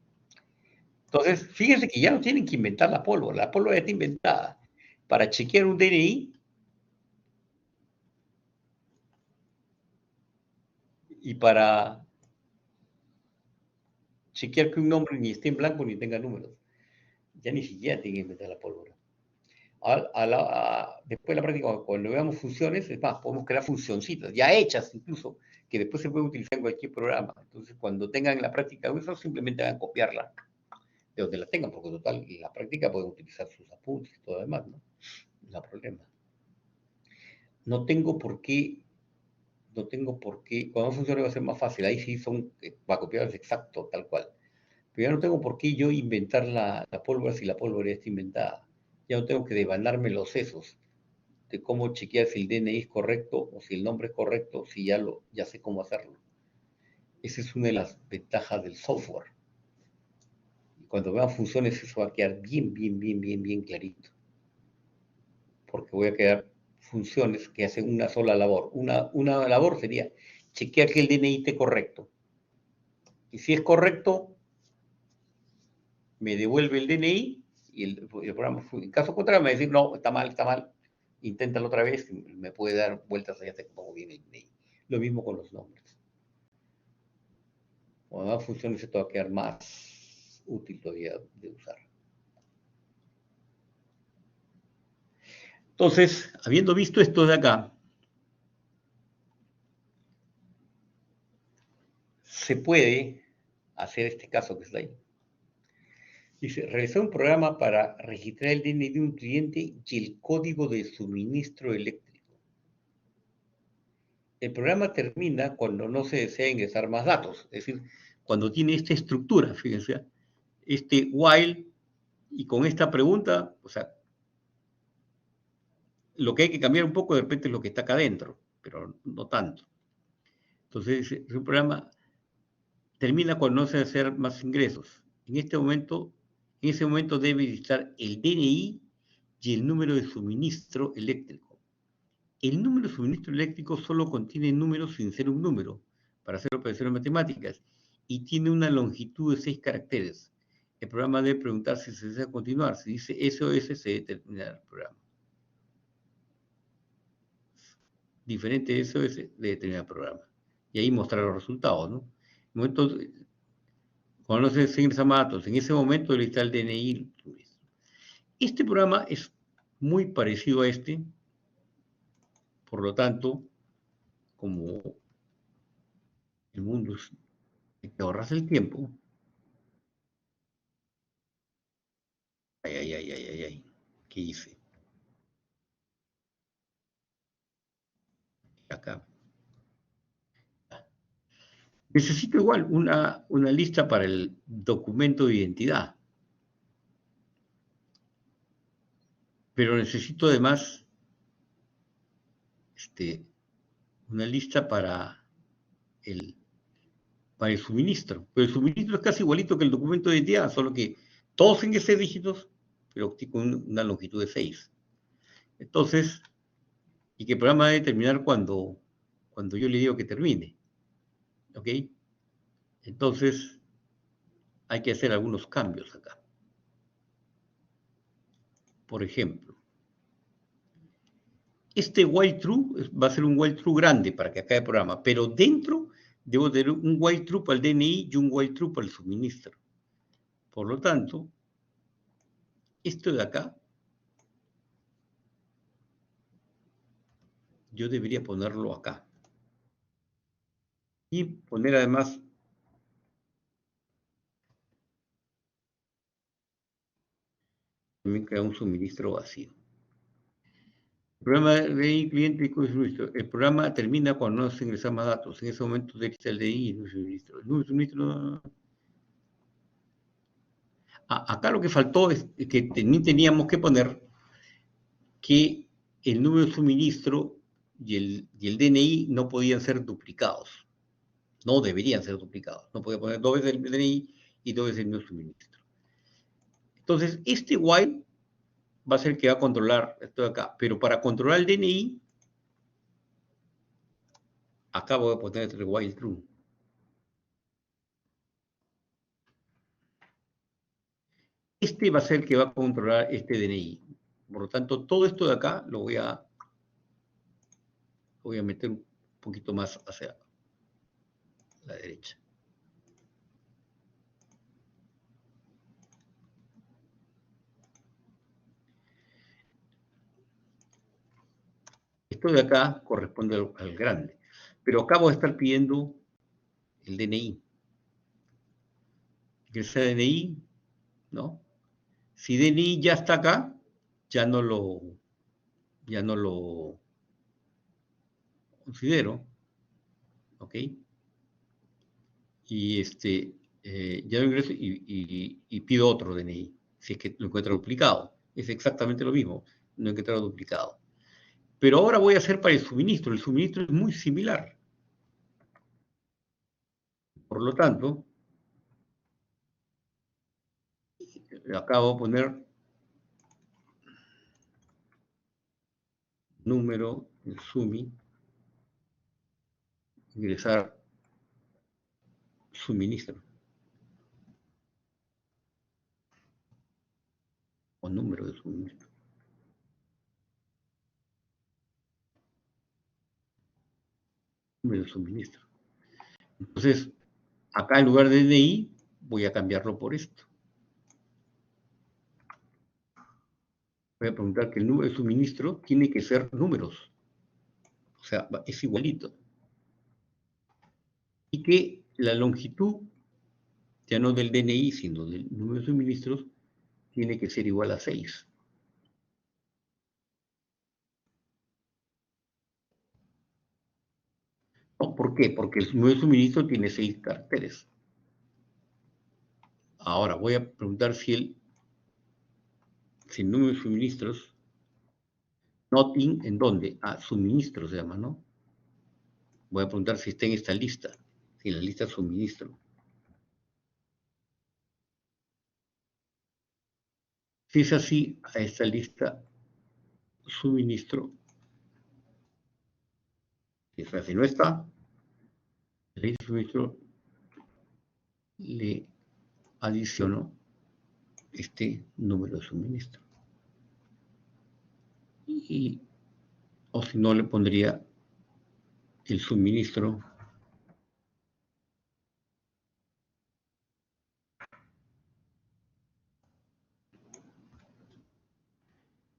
Entonces, fíjense que ya no tienen que inventar la pólvora ya está inventada. Para chequear un DNI y para chequear que un nombre ni esté en blanco ni tenga números. Ya ni siquiera tienen que inventar la pólvora. Después de la práctica, cuando veamos funciones, es más, podemos crear funcioncitas, ya hechas incluso, que después se pueden utilizar en cualquier programa. Entonces, cuando tengan la práctica eso, simplemente van a copiarla de donde la tengan, porque total, en la práctica pueden utilizar sus apuntes y todo lo demás, ¿no? No hay problema. No tengo por qué, cuando funcione va a ser más fácil, ahí sí son, va a copiar exacto, tal cual. Pero ya no tengo por qué yo inventar la pólvora si la pólvora ya está inventada. Ya no tengo que devanarme los sesos de cómo chequear si el DNI es correcto o si el nombre es correcto, si ya sé cómo hacerlo. Esa es una de las ventajas del software. Y cuando vean funciones, eso va a quedar bien clarito. Porque voy a crear funciones que hacen una sola labor. Una labor sería chequear que el DNI esté correcto. Y si es correcto, me devuelve el DNI y el programa, en caso contrario, me va a decir, no, está mal, inténtalo otra vez, me puede dar vueltas allá hasta que pongo bien el DNI. Lo mismo con los nombres. Cuando más funciones esto va a quedar más útil todavía de usar. Entonces, habiendo visto esto de acá, se puede hacer este caso que está ahí. Dice, realizar un programa para registrar el DNI de un cliente y el código de suministro eléctrico. El programa termina cuando no se desea ingresar más datos, es decir, cuando tiene esta estructura, fíjense, este while y con esta pregunta, o sea, lo que hay que cambiar un poco de repente es lo que está acá adentro, pero no tanto. Entonces, el programa termina cuando no se hacer más ingresos. En ese momento debe estar el DNI y el número de suministro eléctrico. El número de suministro eléctrico solo contiene números sin ser un número, para hacer operaciones matemáticas, y tiene una longitud de 6 caracteres. El programa debe preguntar si se desea continuar. Si dice SOS, se debe terminar el programa. Diferente de SOS, debe terminar el programa. Y ahí mostrar los resultados, ¿no? Cuando no se ingresa más datos, en ese momento debe estar el DNI. Este programa es muy parecido a este, por lo tanto, como el mundo es, te ahorras el tiempo, Ay, ay, ay, ay, ay, ay. ¿Qué hice? Acá. Necesito igual una lista para el documento de identidad, pero necesito además una lista el, para el suministro. Pero el suministro es casi igualito que el documento de identidad, solo que todos en 6 dígitos, pero con una longitud de 6. Entonces, y que el programa debe terminar cuando yo le digo que termine. ¿Ok? Entonces, hay que hacer algunos cambios acá. Por ejemplo, este while true va a ser un while true grande para que acabe el programa, pero dentro debo tener un while true para el DNI y un while true para el suministro. Por lo tanto, esto de acá, yo debería ponerlo acá. Y poner además también crear un suministro vacío. El programa de cliente y suministro. El programa termina cuando no se ingresan más datos. En ese momento se el DNI y el suministro. El número de suministro. Acá lo que faltó es que teníamos que poner que el número de suministro y el DNI no podían ser duplicados. No deberían ser duplicados. No podía poner 2 veces el DNI y 2 veces el número de suministro. Entonces, este while va a ser el que va a controlar esto de acá. Pero para controlar el DNI, acá voy a poner el while true. Este va a ser el que va a controlar este DNI. Por lo tanto, todo esto de acá lo voy a meter un poquito más hacia la derecha. Esto de acá corresponde al grande. Pero acá voy a estar pidiendo el DNI. Que sea DNI, ¿no? Si DNI ya está acá, ya no lo considero, ¿ok? Y ya lo ingreso y pido otro DNI, si es que lo encuentro duplicado. Es exactamente lo mismo, no encuentro duplicado. Pero ahora voy a hacer para el suministro. El suministro es muy similar. Por lo tanto, acabo de poner número, el sumi, ingresar suministro. O número de suministro. Número de suministro. Entonces, acá en lugar de DNI, voy a cambiarlo por esto. Voy a preguntar que el número de suministro tiene que ser números. O sea, es igualito. Y que la longitud, ya no del DNI, sino del número de suministros, tiene que ser igual a 6. ¿No? ¿Por qué? Porque el número de suministro tiene 6 caracteres. Ahora voy a preguntar si el número de suministros, nothing, ¿en dónde? Suministro se llama, ¿no? Voy a preguntar si está en esta lista, si en la lista suministro. Si es así, a esta lista suministro, si no está, la lista suministro le adiciono este número de suministro. O si no, le pondría el suministro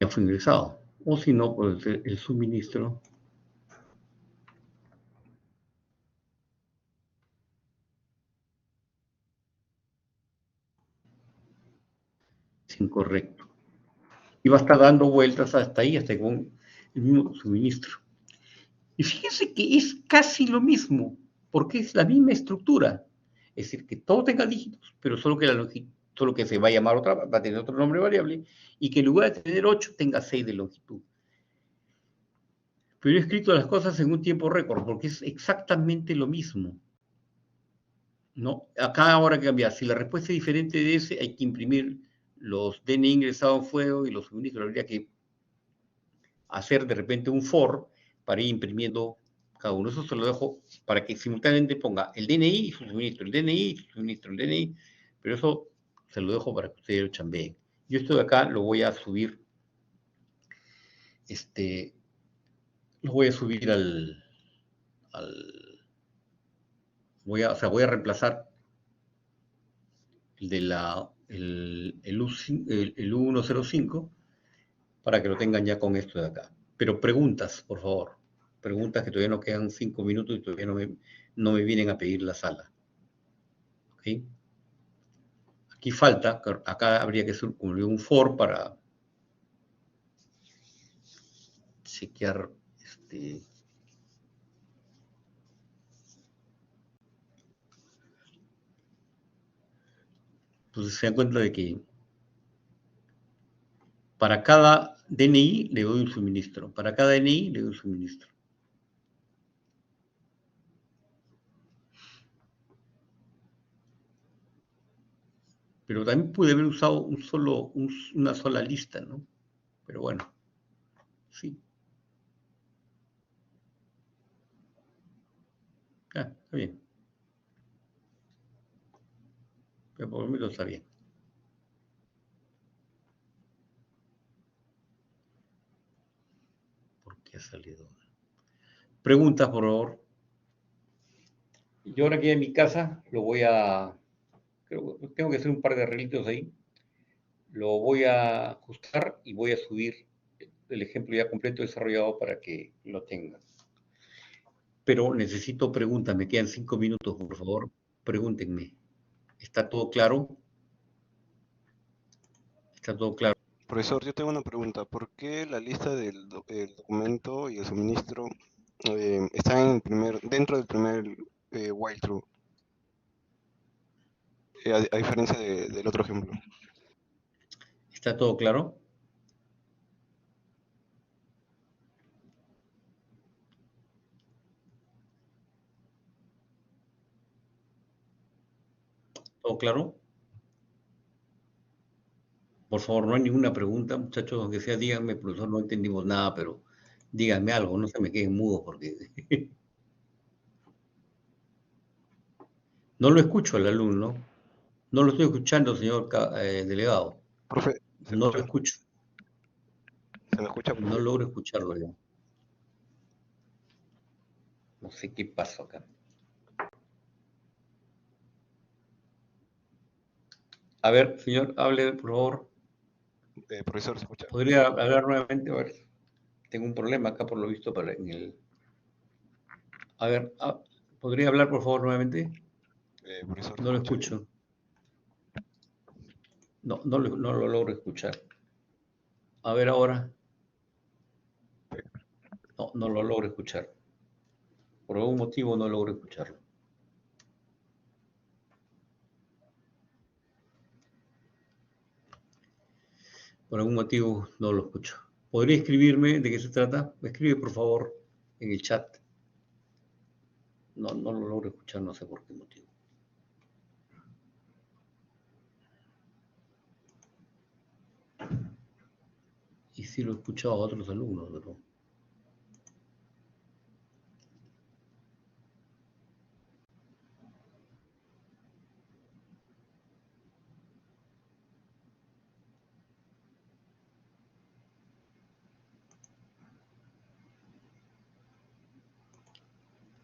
ya fue ingresado. O si no, puede ser el suministro es incorrecto. Y va a estar dando vueltas hasta ahí, hasta con el mismo suministro. Y fíjense que es casi lo mismo, porque es la misma estructura. Es decir, que todo tenga dígitos, pero solo que la longitud, solo que se va a llamar otra, va a tener otro nombre variable, y que en lugar de tener 8 tenga 6 de longitud. Pero he escrito las cosas en un tiempo récord, porque es exactamente lo mismo. ¿No? Acá ahora que cambiar, si la respuesta es diferente de ese, hay que imprimir los DNI ingresados en fuego y los suministros. Habría que hacer de repente un for para ir imprimiendo cada uno. Eso se lo dejo para que simultáneamente ponga el DNI y su suministro, el DNI y su suministro, el DNI, pero eso se lo dejo para que ustedes lo chambeen. Yo esto de acá lo voy a subir, lo voy a subir voy a reemplazar el de el U105 para que lo tengan ya con esto de acá. Pero preguntas, por favor. Preguntas que todavía no quedan 5 minutos y todavía no me vienen a pedir la sala. ¿Ok? Aquí falta, acá habría que hacer un for para chequear Entonces se dan cuenta de que para cada DNI le doy un suministro. Para cada DNI le doy un suministro. Pero también pude haber usado una sola lista, ¿no? Pero bueno, sí. Está bien. Pero por lo menos está bien. ¿Por qué ha salido? Preguntas, por favor. Yo ahora que en mi casa lo voy a... tengo que hacer un par de arreglitos ahí. Lo voy a ajustar y voy a subir el ejemplo ya completo desarrollado para que lo tengan. Pero necesito preguntas, me quedan 5 minutos, por favor, pregúntenme. ¿Está todo claro? ¿Está todo claro? Profesor, yo tengo una pregunta. ¿Por qué la lista del el documento y el suministro está dentro del primer while true, a diferencia del otro ejemplo? ¿Está todo claro? ¿Todo claro? Por favor, no hay ninguna pregunta, muchachos, aunque sea, díganme, profesor, no entendimos nada, pero díganme algo, no se me queden mudos porque no lo escucho al alumno, no lo estoy escuchando, señor delegado, Profe, ¿se no lo escucha? escucho, ¿Se me escucha, no profe? logro escucharlo yo. No sé qué pasó acá. A ver, señor, hable, por favor. Profesor, ¿se escucha? ¿Podría hablar nuevamente? A ver, tengo un problema acá por lo visto A ver, ¿podría hablar por favor nuevamente? Profesor, ¿se No lo escucha bien? escucho. No lo logro escuchar. A ver ahora. No lo logro escuchar. Por algún motivo no logro escucharlo. Por algún motivo no lo escucho. ¿Podría escribirme de qué se trata? Me escribe por favor en el chat. No lo logro escuchar, no sé por qué motivo. Y sí lo he escuchado a otros alumnos, pero...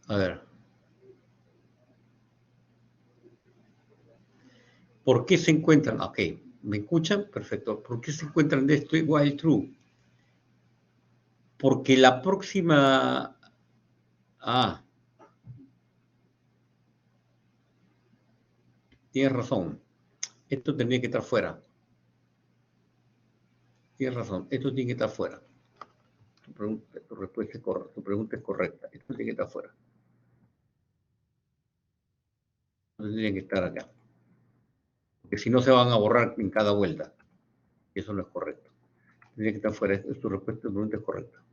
A ver. ¿Por qué se encuentran? Ok, ¿me escuchan? Perfecto. ¿Por qué se encuentran de esto igual true? Porque la próxima... Ah, tienes razón. Esto tendría que estar fuera. tienes razón, esto tiene que estar fuera. Tu respuesta es correcta, tu pregunta es correcta, esto tiene que estar fuera. No tiene que estar acá. Porque si no se van a borrar en cada vuelta. Eso no es correcto. Tiene que estar fuera, tu respuesta, tu pregunta es correcta.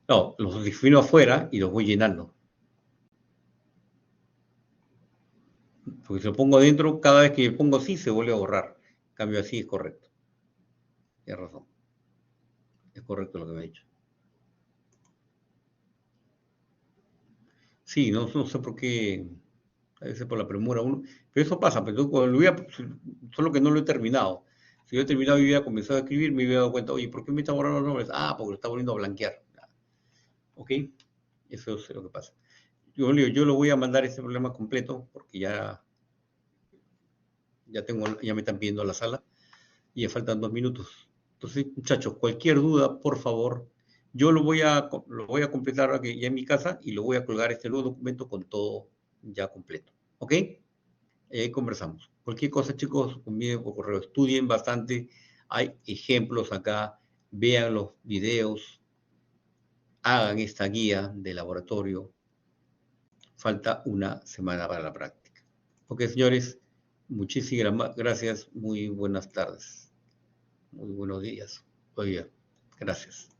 No, los defino afuera y los voy llenando. Porque si lo pongo adentro, cada vez que pongo sí se vuelve a borrar. En cambio así es correcto. Tienes razón. Es correcto lo que me ha dicho. Sí, no sé por qué, a veces por la premura uno, pero eso pasa, pero solo que no lo he terminado. Si yo he terminado y hubiera comenzado a escribir, me hubiera dado cuenta, oye, ¿por qué me está borrando los nombres? Ah, porque lo está volviendo a blanquear. ¿Ok? Eso es lo que pasa. Yo lo voy a mandar ese problema completo, porque ya me están pidiendo la sala, y ya faltan 2 minutos. Entonces, muchachos, cualquier duda, por favor, yo lo voy a completar aquí ya en mi casa y lo voy a colgar este nuevo documento con todo ya completo. ¿Ok? Ahí conversamos. Cualquier cosa, chicos, conmigo por correo. Estudien bastante. Hay ejemplos acá. Vean los videos. Hagan esta guía de laboratorio. Falta una semana para la práctica. Ok, señores, muchísimas gracias. Muy buenas tardes. Muy buenos días. Oiga, gracias.